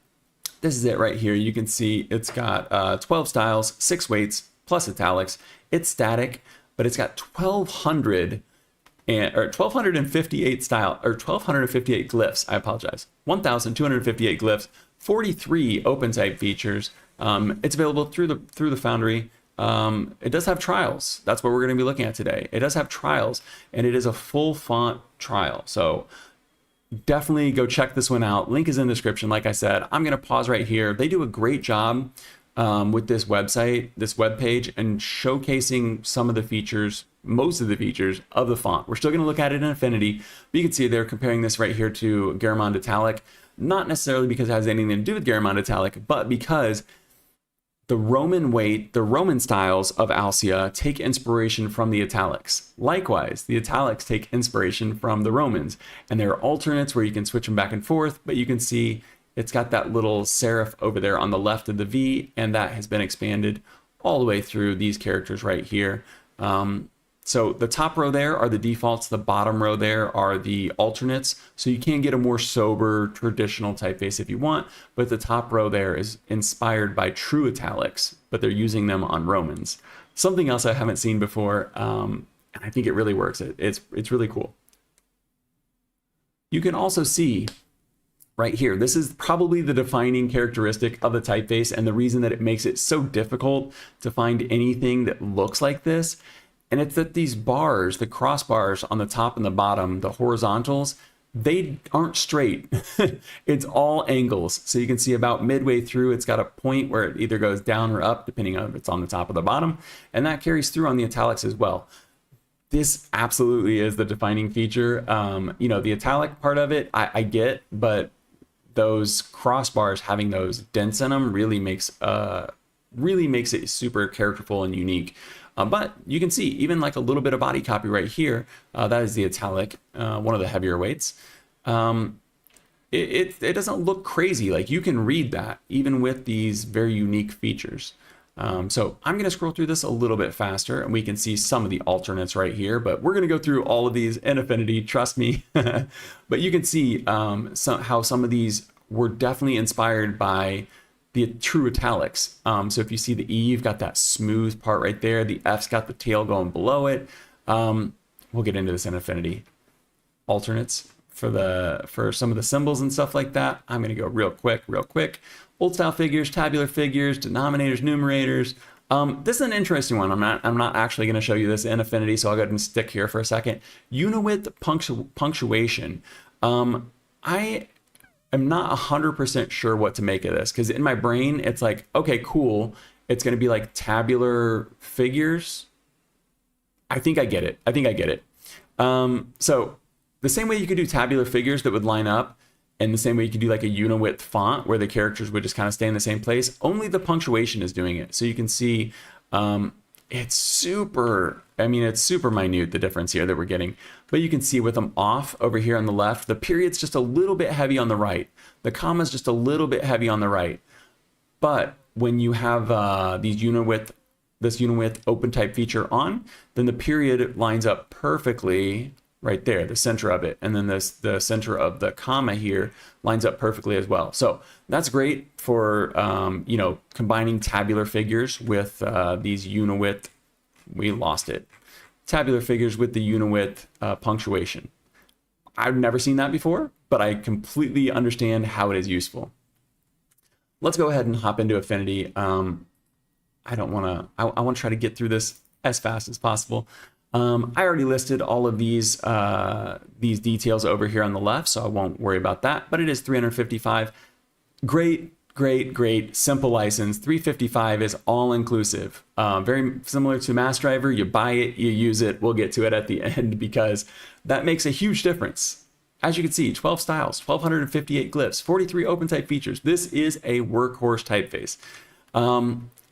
Speaker 1: this is it right here. You can see it's got 12 styles, 6 weights, plus italics. It's static, but it's got 1,258 style, or 1,258 glyphs. I apologize. 1,258 glyphs, 43 open type features. It's available through the Foundry. It does have trials. That's what we're going to be looking at today. It does have trials, and it is a full font trial. So definitely go check this one out. Link is in the description. Like I said, I'm going to pause right here. They do a great job with this website, this web page, and showcasing some of the features, most of the features of the font. We're still going to look at it in Affinity, but you can see they're comparing this right here to Garamond Italic, not necessarily because it has anything to do with Garamond Italic, but because the Roman styles of Alcea take inspiration from the italics. Likewise, the italics take inspiration from the Romans, and there are alternates where you can switch them back and forth, but you can see it's got that little serif over there on the left of the V, and that has been expanded all the way through these characters right here. So the top row there are the defaults, the bottom row there are the alternates. So you can get a more sober, traditional typeface if you want, but the top row there is inspired by true italics, but they're using them on Romans. Something else I haven't seen before, and I think it really works. It's really cool. You can also see right here, this is probably the defining characteristic of the typeface, and the reason that it makes it so difficult to find anything that looks like this. And it's that these bars, the crossbars on the top and the bottom, the horizontals, they aren't straight. It's all angles. So you can see about midway through, it's got a point where it either goes down or up, depending on if it's on the top or the bottom. And that carries through on the italics as well. This absolutely is the defining feature. You know, the italic part of it, I get, but those crossbars having those dents in them really makes it super characterful and unique. But you can see even like a little bit of body copy right here. That is the italic, one of the heavier weights. It doesn't look crazy. Like you can read that even with these very unique features. So I'm going to scroll through this a little bit faster, and we can see some of the alternates right here, but we're going to go through all of these in Affinity, trust me. But you can see how some of these were definitely inspired by the true italics. So if you see the E, you've got that smooth part right there. The F's got the tail going below it. We'll get into this in Affinity. Alternates for some of the symbols and stuff like that. I'm going to go real quick. Old style figures, tabular figures, denominators, numerators. This is an interesting one. I'm not actually going to show you this in Affinity, so I'll go ahead and stick here for a second. Unit punctuation. I'm not 100% sure what to make of this, because in my brain, it's like, okay, cool. It's going to be like tabular figures. I think I get it. So the same way you could do tabular figures that would line up, and the same way you could do like a unit font where the characters would just kind of stay in the same place, only the punctuation is doing it. So you can see it's super minute, the difference here that we're getting. But you can see with them off over here on the left, the period's just a little bit heavy on the right. The comma's just a little bit heavy on the right. But when you have this unit width open type feature on, then the period lines up perfectly right there, the center of it. And then the center of the comma here lines up perfectly as well. So that's great for, combining tabular figures with these unit width. We lost it. Tabular figures with the unit width punctuation. I've never seen that before, but I completely understand how it is useful. Let's go ahead and hop into Affinity. I want to try to get through this as fast as possible. I already listed all of these details over here on the left, so I won't worry about that, but it is 355. Great great, simple license. 355 is all inclusive. Very similar to Mass Driver. You buy it, you use it. We'll get to it at the end because that makes a huge difference. As you can see, 12 styles, 1258 glyphs, 43 OpenType features. This is a workhorse typeface.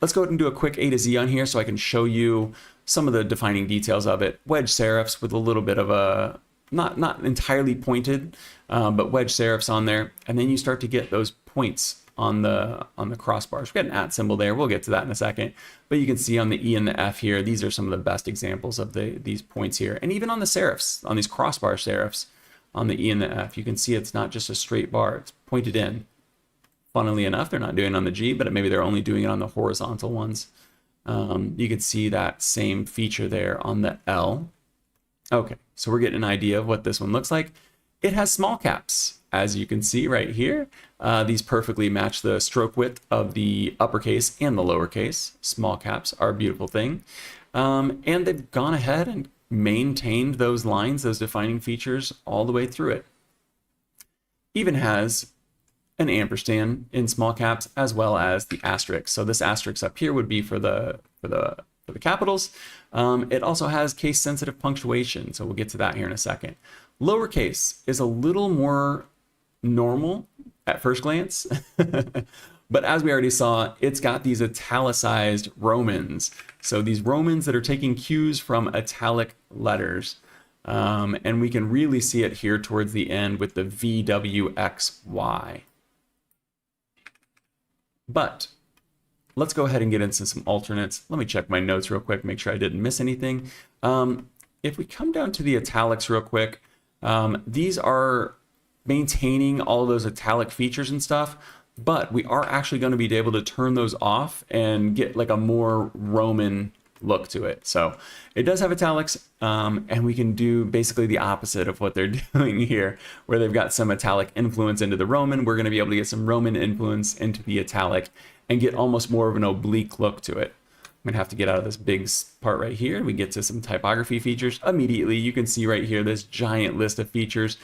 Speaker 1: Let's go ahead and do a quick A to Z on here so I can show you some of the defining details of it. Wedge serifs with a little bit of a, not entirely pointed, but wedge serifs on there. And then you start to get those points on the crossbars. We got an @ symbol there. We'll get to that in a second. But you can see on the E and the F here, these are some of the best examples of these points here. And even on the serifs, on these crossbar serifs, on the E and the F, you can see it's not just a straight bar, it's pointed in. Funnily enough, they're not doing it on the G, but maybe they're only doing it on the horizontal ones. You can see that same feature there on the L. Okay, so we're getting an idea of what this one looks like. It has small caps, as you can see right here. These perfectly match the stroke width of the uppercase and the lowercase. Small caps are a beautiful thing. And they've gone ahead and maintained those lines, those defining features all the way through it. Even has an ampersand in small caps as well as the asterisk. So this asterisk up here would be for the capitals. It also has case sensitive punctuation, so we'll get to that here in a second. Lowercase is a little more normal at first glance, but as we already saw, it's got these italicized Romans. So these Romans that are taking cues from italic letters. And we can really see it here towards the end with the VWXY. But let's go ahead and get into some alternates. Let me check my notes real quick, make sure I didn't miss anything. If we come down to the italics real quick, these are maintaining all those italic features and stuff, but we are actually going to be able to turn those off and get like a more Roman look to it. So it does have italics, and we can do basically the opposite of what they're doing here, where they've got some italic influence into the Roman. We're going to be able to get some Roman influence into the italic and get almost more of an oblique look to it. I'm gonna have to get out of this big part right here. We get to some typography features immediately. You can see right here this giant list of features.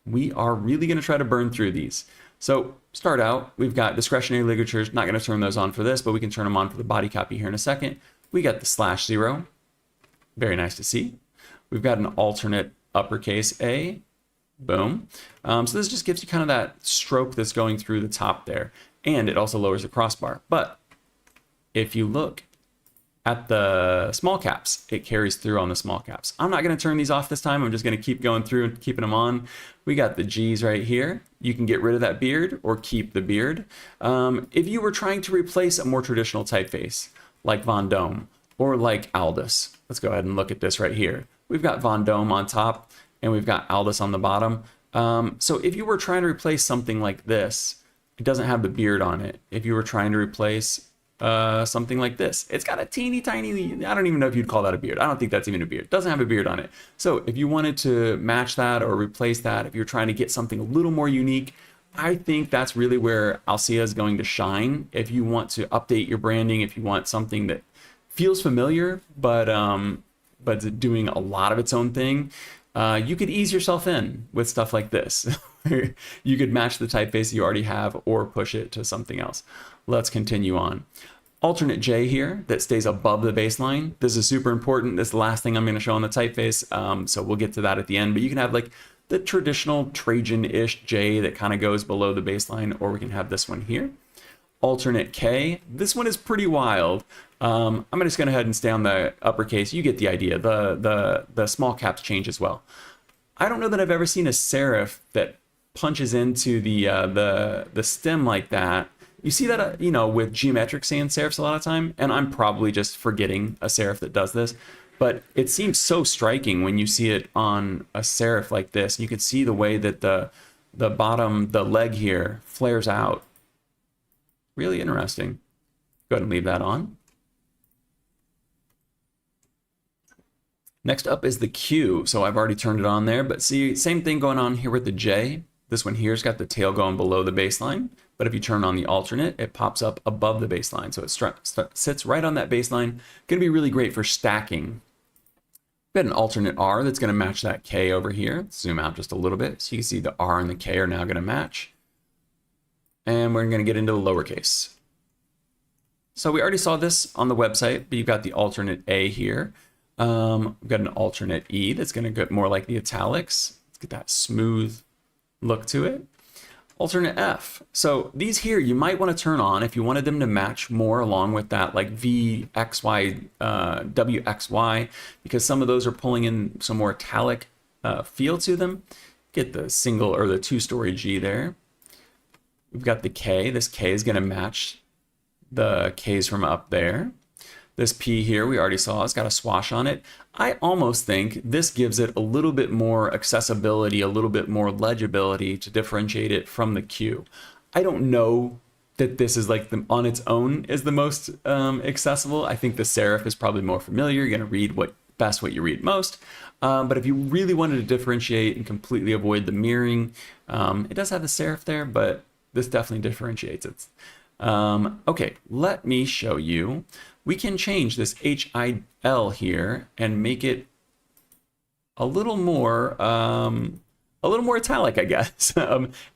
Speaker 1: We are really gonna try to burn through these. So start out, we've got discretionary ligatures. Not gonna turn those on for this, but we can turn them on for the body copy here in a second. We got the /0, very nice to see. We've got an alternate uppercase A, boom. So this just gives you kind of that stroke that's going through the top there. And it also lowers the crossbar. But if you look at the small caps, it carries through on the small caps. I'm not going to turn these off this time. I'm just going to keep going through and keeping them on. We got the G's right here. You can get rid of that beard or keep the beard. If you were trying to replace a more traditional typeface like Vendome or like Aldus, let's go ahead and look at this right here. We've got Vendome on top and we've got Aldus on the bottom. So if you were trying to replace something like this, it doesn't have the beard on it. If you were trying to replace something like this, it's got a teeny tiny, I don't even know if you'd call that a beard. I don't think that's even a beard. It doesn't have a beard on it. So if you wanted to match that or replace that, if you're trying to get something a little more unique, I think that's really where Alcea is going to shine. If you want to update your branding, if you want something that feels familiar, but it's doing a lot of its own thing, you could ease yourself in with stuff like this. You could match the typeface you already have or push it to something else. Let's continue on. Alternate J here that stays above the baseline. This is super important. This is the last thing I'm going to show on the typeface, so we'll get to that at the end. But you can have like the traditional Trajan-ish J that kind of goes below the baseline, or we can have this one here. Alternate K. This one is pretty wild. I'm just going to go ahead and stay on the uppercase. You get the idea. The small caps change as well. I don't know that I've ever seen a serif that punches into the stem like that. You see that, with geometric sans serifs a lot of time, and I'm probably just forgetting a serif that does this, but it seems so striking when you see it on a serif like this. You can see the way that the bottom, the leg here, flares out. Really interesting. Go ahead and leave that on. Next up is the Q. So I've already turned it on there, but see, same thing going on here with the J. This one here's got the tail going below the baseline, but if you turn on the alternate, it pops up above the baseline. So it sits right on that baseline. Gonna be really great for stacking. We've got an alternate R that's gonna match that K over here. Zoom out just a little bit so you can see the R and the K are now gonna match. and we're going to get into the lowercase. So we already saw this on the website, but you've got the alternate A here. We've got an alternate E that's going to get more like the italics. Let's get that smooth look to it. Alternate F. So these here you might want to turn on if you wanted them to match more along with that like VXY, WXY, because some of those are pulling in some more italic feel to them. Get the single or the two-story G there. We've got the K. This K is going to match the K's from up there. This P here we already saw, it's got a swash on it. I almost think this gives it a little bit more accessibility, a little bit more legibility to differentiate it from the Q. I don't know that this is like on its own is the most accessible. I think the serif is probably more familiar. You're going to read what you read most. But if you really wanted to differentiate and completely avoid the mirroring, it does have the serif there, but this definitely differentiates it. Okay, let me show you. We can change this HIL here and make it a little more italic, I guess.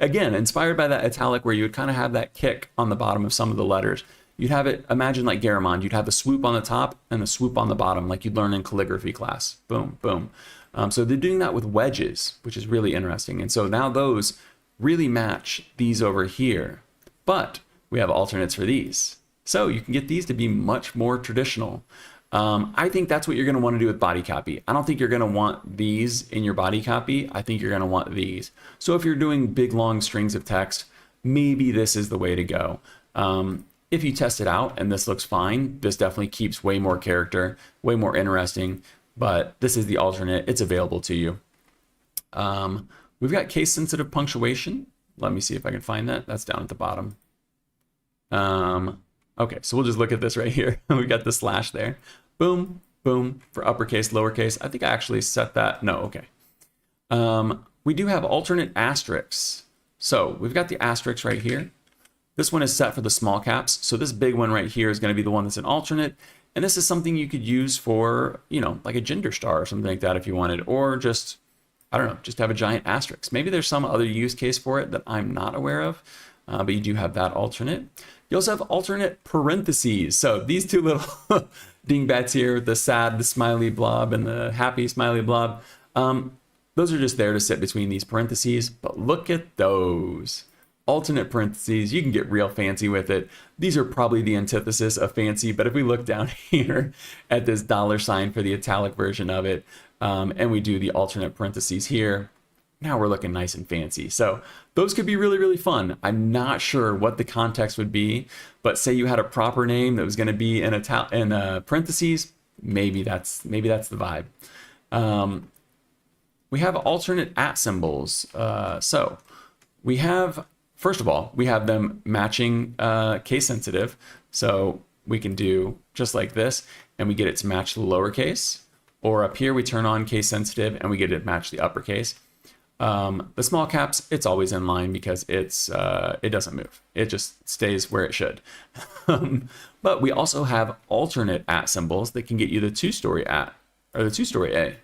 Speaker 1: Again, inspired by that italic where you would kind of have that kick on the bottom of some of the letters. You'd have it, imagine like Garamond, you'd have the swoop on the top and the swoop on the bottom, like you'd learn in calligraphy class. Boom, boom. So they're doing that with wedges, which is really interesting. And so now those really match these over here, but we have alternates for these. So you can get these to be much more traditional. I think that's what you're going to want to do with body copy. I don't think you're going to want these in your body copy. I think you're going to want these. So if you're doing big, long strings of text, maybe this is the way to go. If you test it out and this looks fine, this definitely keeps way more character, way more interesting, but this is the alternate. It's available to you. We've got case-sensitive punctuation. Let me see if I can find that. That's down at the bottom. Okay, so we'll just look at this right here. We got the slash there. Boom, boom, for uppercase, lowercase. I think I actually set that. No, okay. We do have alternate asterisks. So we've got the asterisk right here. This one is set for the small caps. So this big one right here is going to be the one that's an alternate. And this is something you could use for, you know, like a gender star or something like that if you wanted, or just, I don't know, just have a giant asterisk. Maybe there's some other use case for it that I'm not aware of, but you do have that alternate. You also have alternate parentheses. So these two little dingbats here, the sad, the smiley blob, and the happy smiley blob, those are just there to sit between these parentheses. But look at those. Alternate parentheses, you can get real fancy with it. These are probably the antithesis of fancy, but if we look down here at this $sign for the italic version of it, and we do the alternate parentheses here, now we're looking nice and fancy. So those could be really, really fun. I'm not sure what the context would be, but say you had a proper name that was going to be in parentheses, maybe that's the vibe. We have alternate @ symbols. So we have, first of all, we have them matching case sensitive. So we can do just like this, and we get it to match the lowercase. Or up here, we turn on case sensitive, and we get it to match the uppercase. The small caps, it's always in line because it doesn't move. It just stays where it should. But we also have alternate @ symbols that can get you the two-story @ or the two-story A.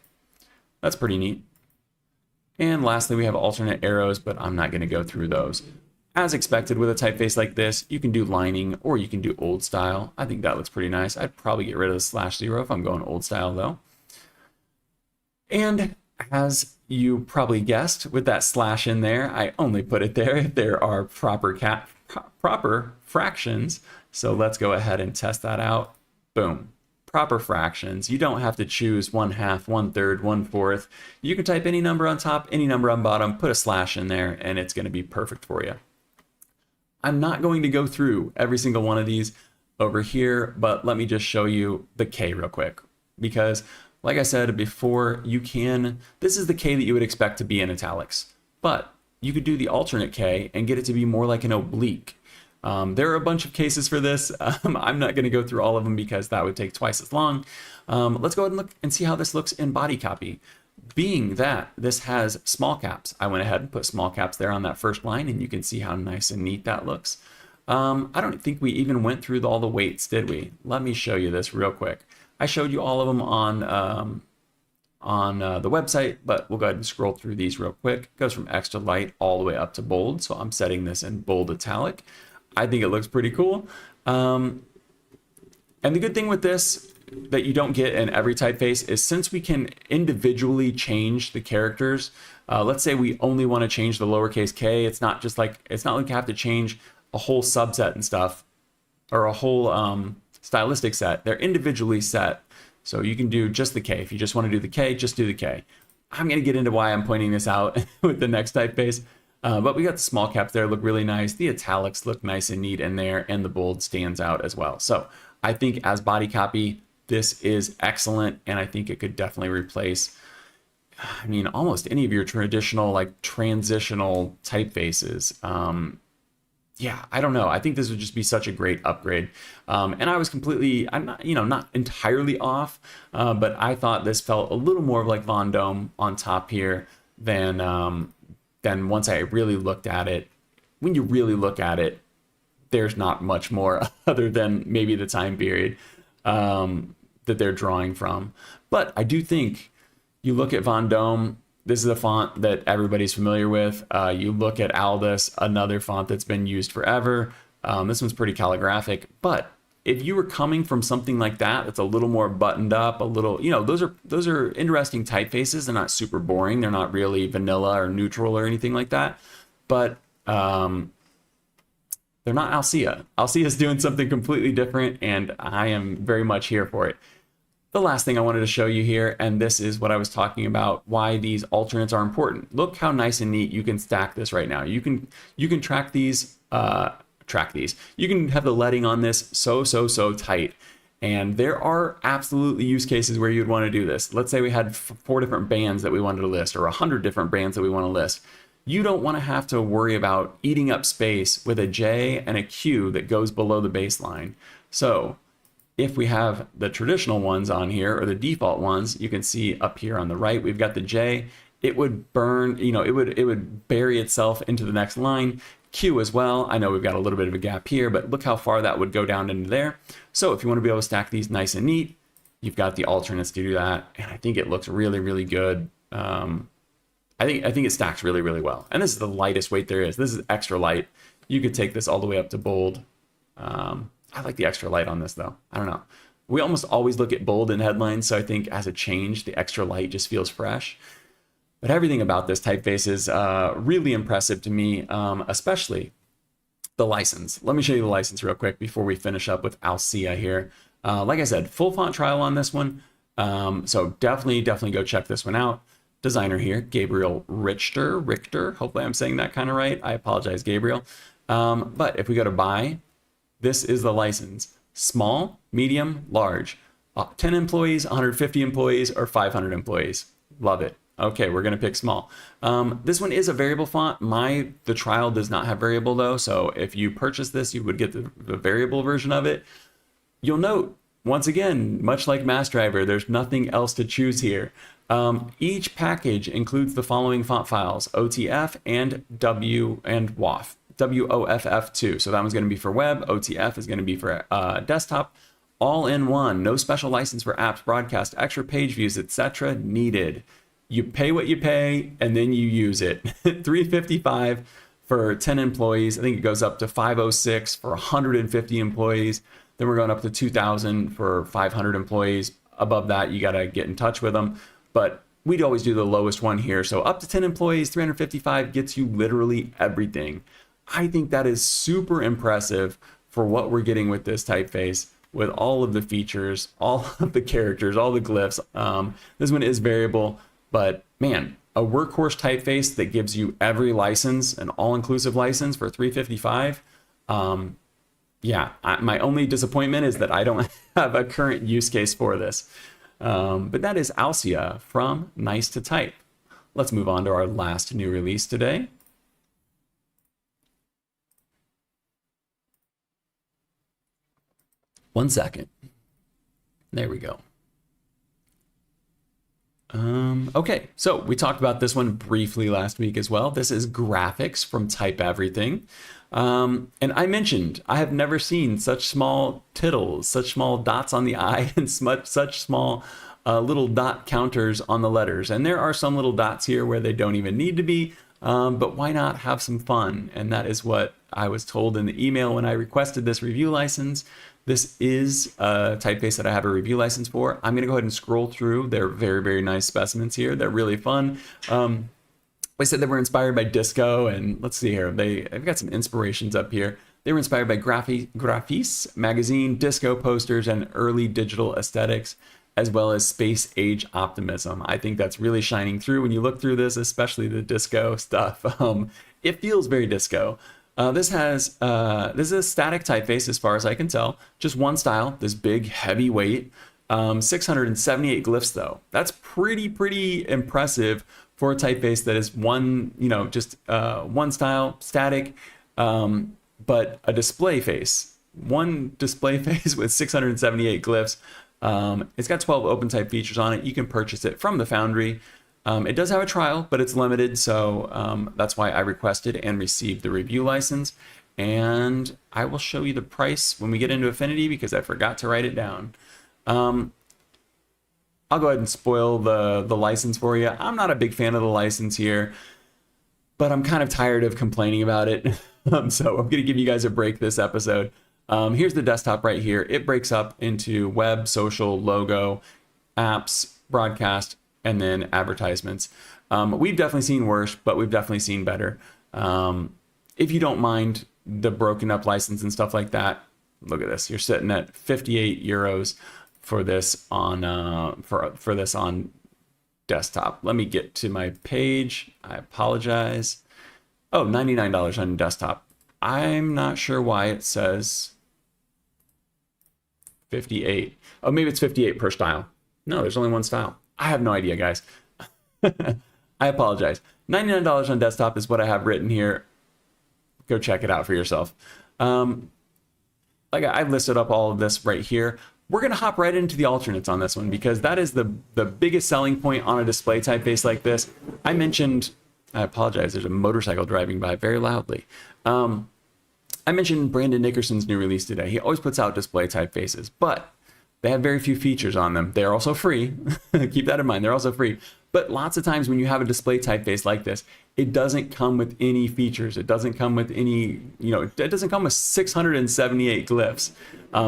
Speaker 1: That's pretty neat. And lastly, we have alternate arrows, but I'm not going to go through those. As expected with a typeface like this, you can do lining or you can do old style. I think that looks pretty nice. I'd probably get rid of the /0 if I'm going old style though. And as you probably guessed, with that slash in there, I only put it there if there are proper fractions. So let's go ahead and test that out. Boom. Proper fractions. You don't have to choose 1/2, 1/3, 1/4. You can type any number on top, any number on bottom, put a slash in there, and it's going to be perfect for you. I'm not going to go through every single one of these over here, but let me just show you the K real quick, because like I said before, this is the K that you would expect to be in italics, but you could do the alternate K and get it to be more like an oblique. There are a bunch of cases for this. I'm not going to go through all of them because that would take twice as long. Let's go ahead and look and see how this looks in body copy. Being that this has small caps, I went ahead and put small caps there on that first line, and you can see how nice and neat that looks. I don't think we even went through all the weights, did we? Let me show you this real quick. I showed you all of them on on the website, but we'll go ahead and scroll through these real quick. It goes from extra light all the way up to bold. So I'm setting this in bold italic. I think it looks pretty cool. And the good thing with this that you don't get in every typeface is since we can individually change the characters, let's say we only want to change the lowercase k, it's not like you have to change a whole subset and stuff, or a whole stylistic set. They're individually set. So you can do just the K. If you just want to do the K, just do the K. I'm going to get into why I'm pointing this out with the next typeface. But we got the small caps there, look really nice. The italics look nice and neat in there, and the bold stands out as well. So I think as body copy, this is excellent, and I think it could definitely replace, I mean, almost any of your traditional, like, transitional typefaces. Yeah, I don't know. I think this would just be such a great upgrade. And I was I'm not, not entirely off, but I thought this felt a little more like Von Dome on top here than once I really looked at it. When you really look at it, there's not much more other than maybe the time period that they're drawing from. But I do think you look at Von Dome, this is a font that everybody's familiar with. You look at Aldus, another font that's been used forever. This one's pretty calligraphic, but if you were coming from something like that, that's a little more buttoned up, a little, those are interesting typefaces. They're not super boring. They're not really vanilla or neutral or anything like that, but they're not Alcea. Alcea is doing something completely different, and I am very much here for it. The last thing I wanted to show you here, and this is what I was talking about, why these alternates are important. Look how nice and neat you can stack this right now. You can track these, You can have the leading on this so tight. And there are absolutely use cases where you'd want to do this. Let's say we had 4 different bands that we wanted to list, or 100 different bands that we want to list. You don't want to have to worry about eating up space with a J and a Q that goes below the baseline. So if we have the traditional ones on here, or the default ones, you can see up here on the right, we've got the J. It would burn, it would bury itself into the next line. Q as well. I know we've got a little bit of a gap here, but look how far that would go down into there. So if you want to be able to stack these nice and neat, you've got the alternates to do that. And I think it looks really, really good. I think it stacks really, really well. And this is the lightest weight there is. This is extra light. You could take this all the way up to bold. I like the extra light on this though. I don't know. We almost always look at bold in headlines, so I think as a change, the extra light just feels fresh. But everything about this typeface is really impressive to me, especially the license. Let me show you the license real quick before we finish up with Alcea here. Like I said, full font trial on this one. So definitely go check this one out. Designer here, Gabriel Richter. Hopefully I'm saying that kind of right. I apologize, Gabriel. But if we go to buy, this is the license. Small, medium, large. 10 employees, 150 employees, or 500 employees. Love it. Okay, we're going to pick small. This one is a variable font. The trial does not have variable though. So if you purchase this, you would get the variable version of it. You'll note, once again, much like Mass Driver, there's nothing else to choose here. Each package includes the following font files: OTF and W and WOFF. WOFF2. So that one's going to be for web. OTF is going to be for desktop. All in one. No special license for apps, broadcast, extra page views, etc. needed. You pay what you pay, and then you use it. $355 for 10 employees. I think it goes up to $506 for 150 employees. Then we're going up to $2,000 for 500 employees. Above that, you got to get in touch with them. But we'd always do the lowest one here. So up to 10 employees, $355 gets you literally everything. I think that is super impressive for what we're getting with this typeface, with all of the features, all of the characters, all the glyphs. This one is variable, but man, a workhorse typeface that gives you every license, an all-inclusive license for $355. Yeah, my only disappointment is that I don't have a current use case for this. But that is Alcea from Nice to Type. Let's move on to our last new release today. One second. There we go. Okay, so we talked about this one briefly last week as well. This is graphics from Typeverything. And I mentioned I have never seen such small tittles, such small dots on the eye, and such small little dot counters on the letters. And there are some little dots here where they don't even need to be, but why not have some fun? And that is what I was told in the email when I requested this review license. This is a typeface that I have a review license for. I'm going to go ahead and scroll through. They're very, very nice specimens here. They're really fun. I said they were inspired by disco, and let's see here. I've got some inspirations up here. They were inspired by Graphies magazine, disco posters, and early digital aesthetics, as well as space age optimism. I think that's really shining through when you look through this, especially the disco stuff. It feels very disco. This is a static typeface as far as I can tell. Just one style, this big heavy weight. 678 glyphs though. That's pretty impressive for a typeface that is one, just one style, static, but a display face. One display face with 678 glyphs. It's got 12 open type features on it. You can purchase it from the Foundry. It does have a trial, but it's limited, so that's why I requested and received the review license. And I will show you the price when we get into Affinity because I forgot to write it down. I'll go ahead and spoil the license for you. I'm not a big fan of the license here, but I'm kind of tired of complaining about it. So I'm going to give you guys a break this episode. Here's the desktop right here. It breaks up into web, social, logo, apps, broadcast, and then advertisements. We've definitely seen worse, but we've definitely seen better. If you don't mind the broken up license and stuff like that, look at this. You're sitting at 58 euros for this on for this on desktop. Let me get to my page. I apologize. Oh, $99 on desktop. I'm not sure why it says 58. Oh, maybe it's 58 per style. No, there's only one style. I have no idea, guys. I apologize. $99 on desktop is what I have written here. Go check it out for yourself. Like I've listed up all of this right here. We're going to hop right into the alternates on this one because that is the biggest selling point on a display typeface like this. I apologize, there's a motorcycle driving by very loudly. I mentioned Brandon Nickerson's new release today. He always puts out display typefaces, but they have very few features on them. They're also free. Keep that in mind. They're also free. But lots of times when you have a display typeface like this, it doesn't come with any features. It doesn't come with any, it doesn't come with 678 glyphs.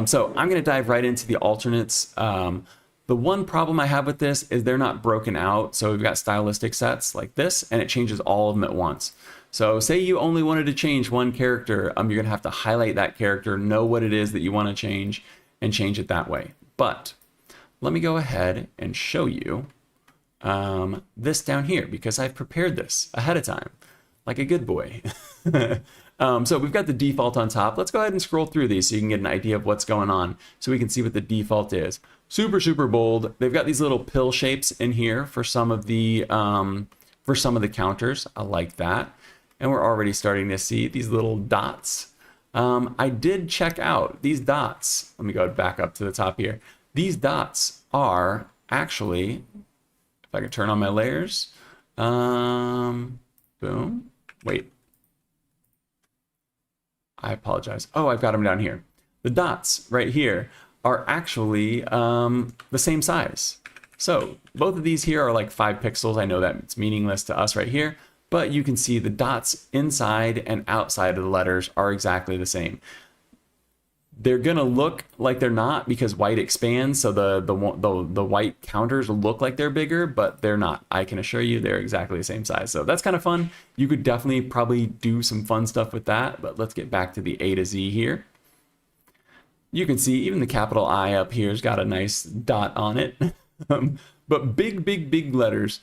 Speaker 1: So I'm going to dive right into the alternates. The one problem I have with this is they're not broken out. So we've got stylistic sets like this, and it changes all of them at once. So say you only wanted to change one character, you're going to have to highlight that character, know what it is that you want to change, and change it that way. But let me go ahead and show you this down here because I've prepared this ahead of time like a good boy. So we've got the default on top. Let's go ahead and scroll through these so you can get an idea of what's going on so we can see what the default is. Super bold. They've got these little pill shapes in here for some of the counters. I like that. And we're already starting to see these little dots. I did check out these dots. Let me go back up to the top here. These dots are actually, if I can turn on my layers, boom, wait. I apologize. Oh, I've got them down here. The dots right here are actually the same size. So both of these here are like 5 pixels. I know that it's meaningless to us right here, but you can see the dots inside and outside of the letters are exactly the same. They're gonna look like they're not because white expands, so the white counters look like they're bigger, but they're not. I can assure you they're exactly the same size. So that's kind of fun. You could definitely probably do some fun stuff with that, but let's get back to the A to Z here. You can see even the capital I up here has got a nice dot on it. But big letters,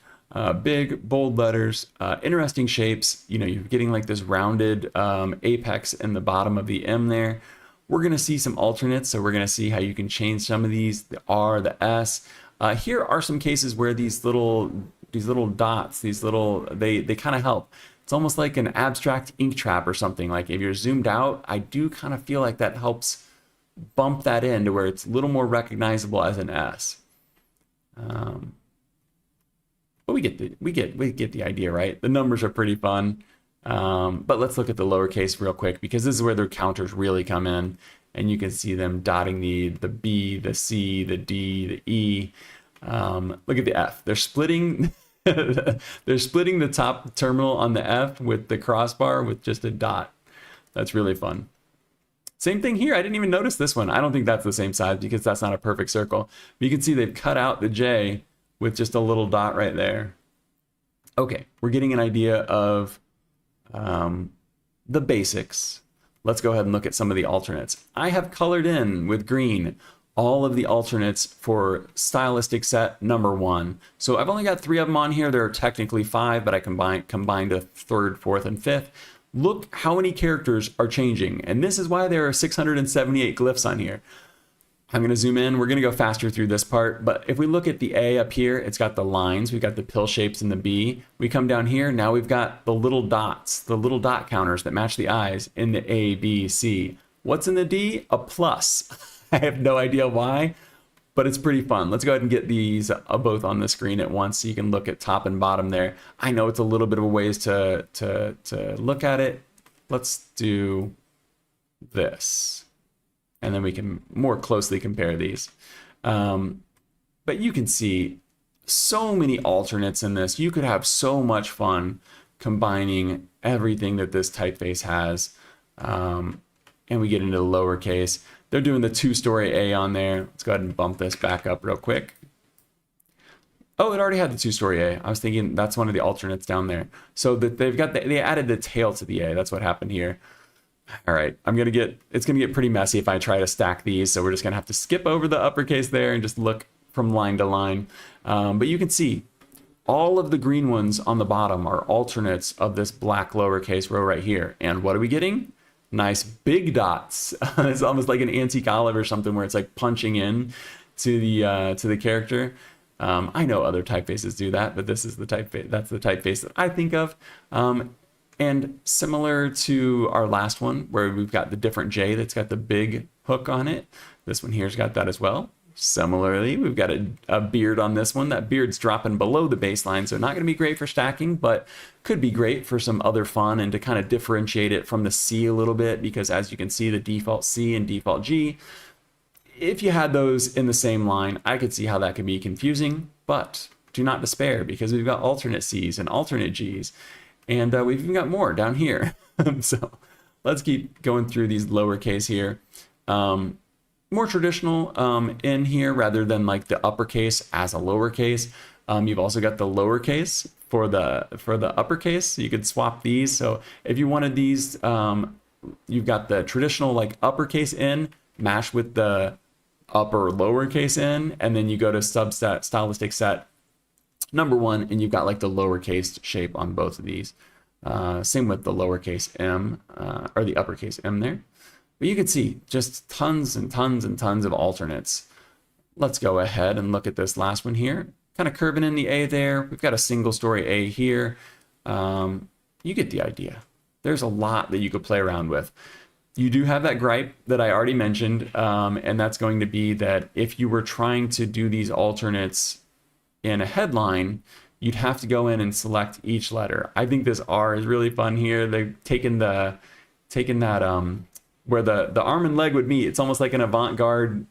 Speaker 1: big bold letters, interesting shapes. You're getting like this rounded apex in the bottom of the M there. We're going to see some alternates, so we're going to see how you can change some of these, the R, the S. Here are some cases where these little dots, they kind of help. It's almost like an abstract ink trap or something. Like if you're zoomed out, I do kind of feel like that helps bump that in to where it's a little more recognizable as an S. But we get the idea, right? The numbers are pretty fun. But let's look at the lowercase real quick because this is where the counters really come in, and you can see them dotting the B, the C, the D, the E. Look at the F. They're splitting they're splitting the top terminal on the F with the crossbar with just a dot. That's really fun. Same thing here. I didn't even notice this one. I don't think that's the same size because that's not a perfect circle. But you can see they've cut out the J with just a little dot right there. Okay, we're getting an idea of the basics. Let's go ahead and look at some of the alternates. I have colored in with green all of the alternates for stylistic set number 1. So I've only got 3 of them on here. There are technically 5, but I combined a 3rd, 4th, and 5th. Look how many characters are changing. And this is why there are 678 glyphs on here. I'm going to zoom in. We're going to go faster through this part. But if we look at the A up here, it's got the lines. We've got the pill shapes in the B. We come down here. Now we've got the little dots, the little dot counters that match the eyes in the A, B, C. What's in the D? A plus. I have no idea why, but it's pretty fun. Let's go ahead and get these both on the screen at once so you can look at top and bottom there. I know it's a little bit of a ways to look at it. Let's do this. And then we can more closely compare these. But you can see so many alternates in this. You could have so much fun combining everything that this typeface has. And we get into the lowercase. They're doing the 2-story A on there. Let's go ahead and bump this back up real quick. Oh, it already had the 2-story A. I was thinking that's one of the alternates down there. So that they added the tail to the A. That's what happened here. All right, it's gonna get pretty messy if I try to stack these. So we're just gonna have to skip over the uppercase there and just look from line to line. But you can see all of the green ones on the bottom are alternates of this black lowercase row right here. And what are we getting? Nice big dots. It's almost like an antique olive or something where it's like punching in to the character. I know other typefaces do that, but this is the typeface. That's the typeface that I think of. And similar to our last one, where we've got the different J that's got the big hook on it. This one here's got that as well. Similarly, we've got a beard on this one. That beard's dropping below the baseline, so not going to be great for stacking, but could be great for some other fun and to kind of differentiate it from the C a little bit, because as you can see, the default C and default G, if you had those in the same line, I could see how that could be confusing, but do not despair because we've got alternate C's and alternate G's, and we've even got more down here. So let's keep going through these lowercase here. More traditional in here rather than like the uppercase as a lowercase. You've also got the lowercase for the uppercase. So you could swap these. So if you wanted these, you've got the traditional like uppercase N mashed with the upper lowercase N, and then you go to subset stylistic set number 1, and you've got like the lowercase shape on both of these. Same with the lowercase m or the uppercase M there. But you can see just tons and tons and tons of alternates. Let's go ahead and look at this last one here. Kind of curving in the A there. We've got a single story A here. You get the idea. There's a lot that you could play around with. You do have that gripe that I already mentioned, and that's going to be that if you were trying to do these alternates in a headline, you'd have to go in and select each letter. I think this R is really fun here. They've taken that where the arm and leg would meet. It's almost like an ITC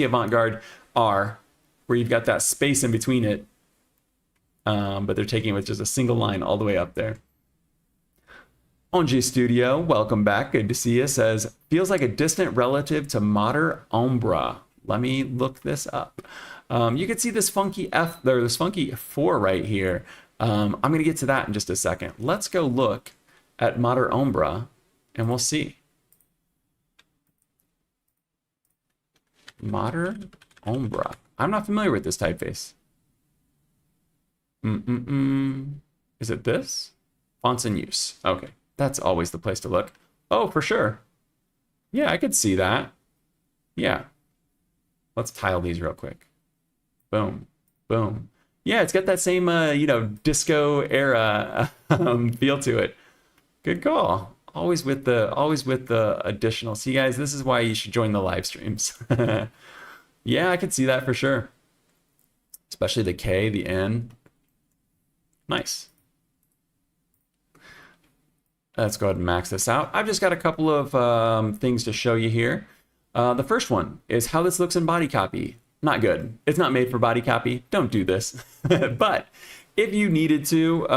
Speaker 1: avant-garde R, where you've got that space in between it, but they're taking it with just a single line all the way up there. Onji Studio, welcome back, good to see you, says, feels like a distant relative to Mater Umbra. Let me look this up. You can see this funky F there, this funky 4 right here. I'm gonna get to that in just a second. Let's go look at Mater Umbra and we'll see. Mater Umbra. I'm not familiar with this typeface. Is it this? Fonts in use. Okay, that's always the place to look. Oh, for sure. Yeah, I could see that. Yeah. Let's tile these real quick. Boom, boom. Yeah, it's got that same, disco era feel to it. Good call. Always with the additional. See, guys, this is why you should join the live streams. Yeah, I could see that for sure. Especially the K, the N. Nice. Let's go ahead and max this out. I've just got a couple of things to show you here. The first one is how this looks in body copy. not good. It's not made for body copy. Don't do this. But if you needed to,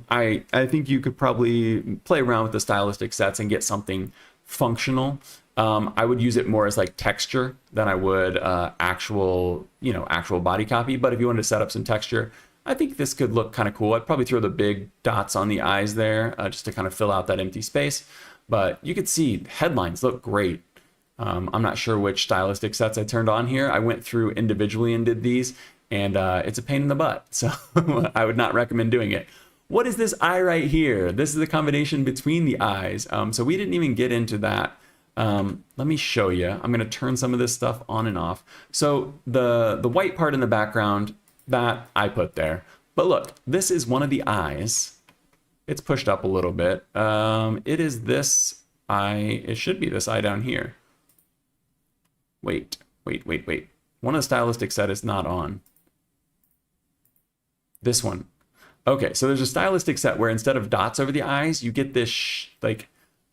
Speaker 1: I think you could probably play around with the stylistic sets and get something functional. I would use it more as like texture than I would actual body copy. But if you wanted to set up some texture, I think this could look kind of cool. I'd probably throw the big dots on the eyes there just to kind of fill out that empty space. But you could see headlines look great. I'm not sure which stylistic sets I turned on here. I went through individually and did these, and it's a pain in the butt. So I would not recommend doing it. What is this eye right here? This is the combination between the eyes. So we didn't even get into that. Let me show you. I'm going to turn some of this stuff on and off. So the white part in the background, that I put there. But look, this is one of the eyes. It's pushed up a little bit. It is this eye. It should be this eye down here. Wait. One of the stylistic set is not on. This one. Okay, so there's a stylistic set where instead of dots over the eyes, you get this, like,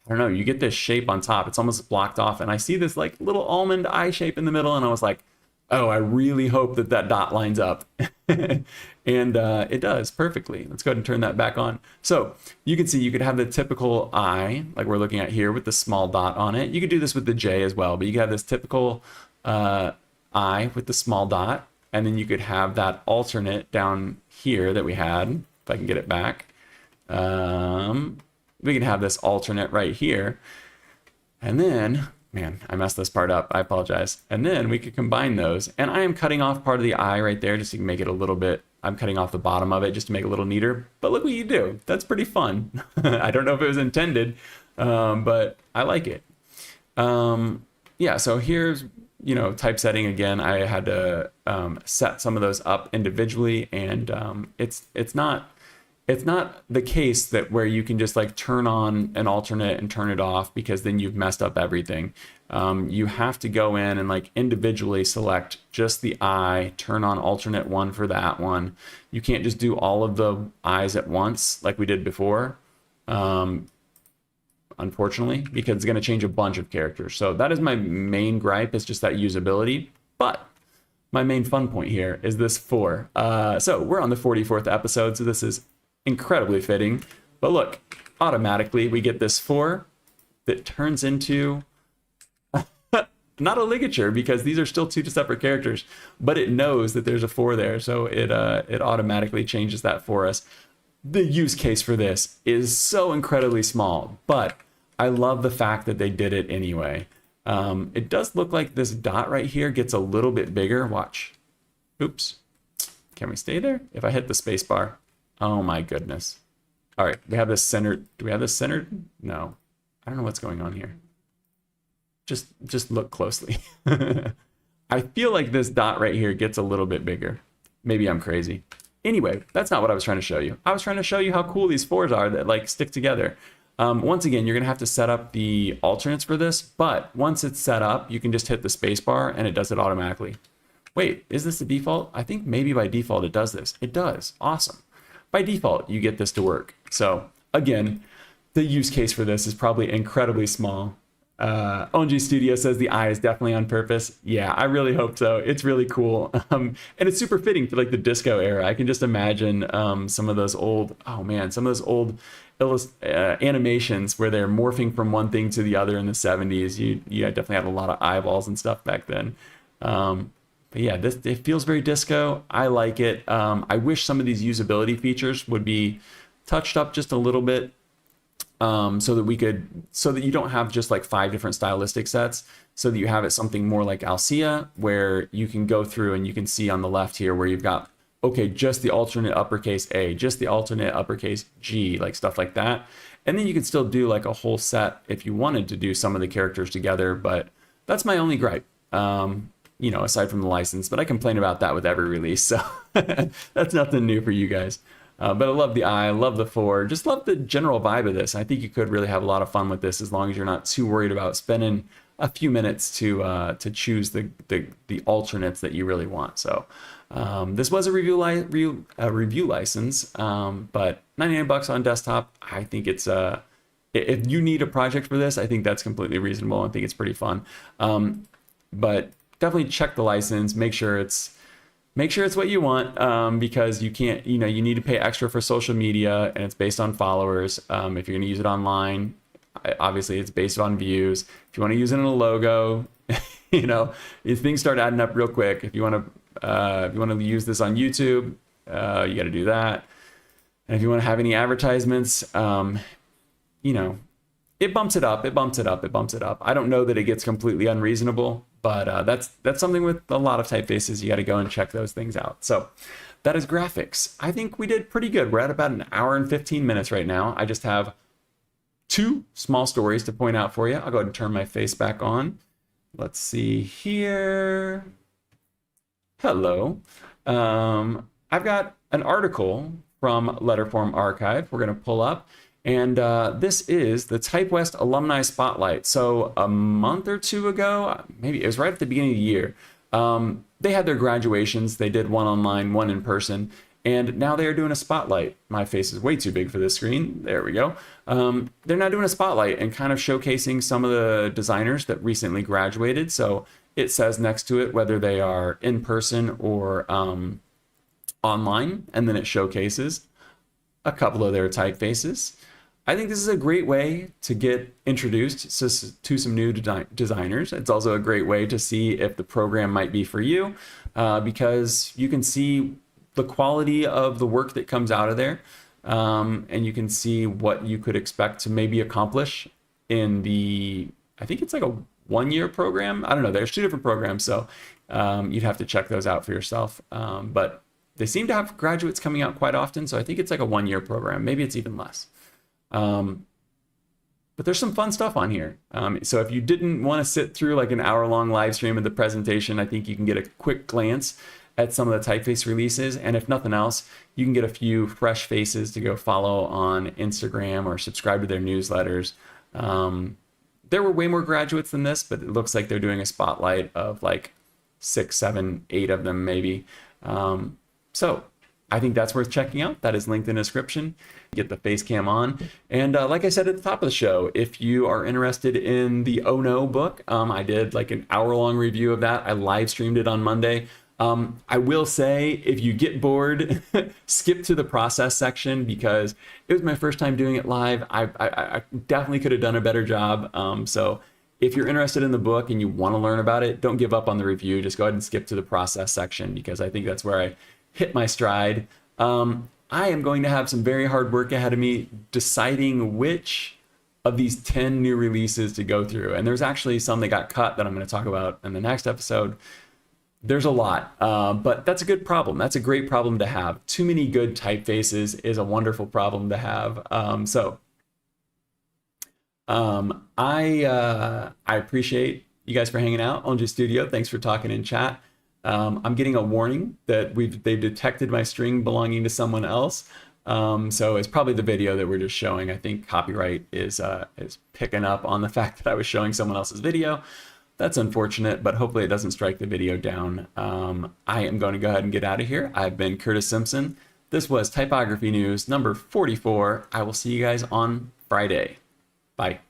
Speaker 1: I don't know, you get this shape on top. It's almost blocked off. And I see this like little almond eye shape in the middle. And I was like, oh, I really hope that that dot lines up. And it does perfectly. Let's go ahead and turn that back on. So you can see you could have the typical eye, like we're looking at here with the small dot on it. You could do this with the J as well, but you could have this typical eye with the small dot. And then you could have that alternate down here that we had, if I can get it back. We can have this alternate right here. And then, man, I messed this part up. I apologize. And then we could combine those. And I am cutting off part of the eye right there just to make it a little bit, I'm cutting off the bottom of it just to make it a little neater. But look what you do. That's pretty fun. I don't know if it was intended, but I like it. Yeah, so here's, typesetting again. I had to set some of those up individually, and it's not the case that where you can just like turn on an alternate and turn it off, because then you've messed up everything. You have to go in and like individually select just the eye, turn on alternate one for that one. You can't just do all of the eyes at once like we did before, unfortunately, because it's going to change a bunch of characters. So that is my main gripe, is just that usability. But my main fun point here is this 4. So we're on the 44th episode, so this is incredibly fitting. But look, automatically we get this 4 that turns into not a ligature, because these are still 2 separate characters, but it knows that there's a 4 there, so it automatically changes that for us. The use case for this is so incredibly small, but I love the fact that they did it anyway. It does look like this dot right here gets a little bit bigger. Watch. Oops. Can we stay there? If I hit the space bar. Oh my goodness. All right, we have this centered. Do we have this centered? No. I don't know what's going on here. Just look closely. I feel like this dot right here gets a little bit bigger. Maybe I'm crazy. Anyway, that's not what I was trying to show you. I was trying to show you how cool these 4s are that like stick together. Once again, you're gonna have to set up the alternates for this, but once it's set up, you can just hit the space bar and it does it automatically. Wait, is this the default? I think maybe by default it does this. It does. Awesome. By default, you get this to work. So again, the use case for this is probably incredibly small. ONG Studio says the eye is definitely on purpose. Yeah, I really hope so. It's really cool. And it's super fitting for like the disco era. I can just imagine some of those old, animations where they're morphing from one thing to the other in the 70s. You definitely had a lot of eyeballs and stuff back then. But yeah, it feels very disco. I like it. I wish some of these usability features would be touched up just a little bit. So that you don't have just like 5 different stylistic sets, so that you have it something more like Alcea, where you can go through and you can see on the left here where you've got, okay, just the alternate uppercase A, just the alternate uppercase G, like stuff like that. And then you can still do like a whole set if you wanted to do some of the characters together, but that's my only gripe, aside from the license, but I complain about that with every release. So that's nothing new for you guys. But I love the eye, I love the 4, just love the general vibe of this. I think you could really have a lot of fun with this as long as you're not too worried about spending a few minutes to choose the alternates that you really want. So this was a review license, but $99 on desktop. I think it's if you need a project for this, I think that's completely reasonable. I think it's pretty fun. But definitely check the license, make sure it's what you want, because you can't, you need to pay extra for social media, and it's based on followers. If you're going to use it online, obviously it's based on views. If you want to use it in a logo, these things start adding up real quick. If you want to use this on YouTube, you got to do that. And if you want to have any advertisements, it bumps it up. I don't know that it gets completely unreasonable, but that's something with a lot of typefaces. You got to go and check those things out. So that is graphics. I think we did pretty good. We're at about an hour and 15 minutes right now. I just have 2 small stories to point out for you. I'll go ahead and turn my face back on. Let's see here. Hello. I've got an article from Letterform Archive we're going to pull up. And this is the Type West Alumni Spotlight. So a month or 2 ago, maybe it was right at the beginning of the year, they had their graduations. They did one online, one in person. And now they are doing a spotlight. My face is way too big for this screen. There we go. They're now doing a spotlight and kind of showcasing some of the designers that recently graduated. So it says next to it whether they are in person or online. And then it showcases a couple of their typefaces. I think this is a great way to get introduced to some new designers. It's also a great way to see if the program might be for you, because you can see the quality of the work that comes out of there, and you can see what you could expect to maybe accomplish in I think it's like a 1-year program. I don't know. There's 2 different programs, so you'd have to check those out for yourself. But they seem to have graduates coming out quite often, so I think it's like a 1-year program. Maybe it's even less. But there's some fun stuff on here. So if you didn't want to sit through like an hour-long live stream of the presentation, I think you can get a quick glance at some of the typeface releases. And if nothing else, you can get a few fresh faces to go follow on Instagram or subscribe to their newsletters. There were way more graduates than this, but it looks like they're doing a spotlight of like 6, 7, 8 of them maybe. So I think that's worth checking out. That is linked in the description. Get the face cam on. And like I said at the top of the show, if you are interested in the Ohno book, I did like an hour-long review of that. I live streamed it on Monday. I will say, if you get bored, skip to the process section, because it was my first time doing it live. I definitely could have done a better job. So if you're interested in the book and you want to learn about it, don't give up on the review. Just go ahead and skip to the process section, because I think that's where I hit my stride. I am going to have some very hard work ahead of me deciding which of these 10 new releases to go through. And there's actually some that got cut that I'm going to talk about in the next episode. There's a lot, but that's a good problem. That's a great problem to have. Too many good typefaces is a wonderful problem to have. I appreciate you guys for hanging out on G Studio. Thanks for talking in chat. I'm getting a warning that they've detected my string belonging to someone else. So it's probably the video that we're just showing. I think copyright is picking up on the fact that I was showing someone else's video. That's unfortunate, but hopefully it doesn't strike the video down. I am going to go ahead and get out of here. I've been Curtis Simpson. This was Typography News number 44. I will see you guys on Friday. Bye.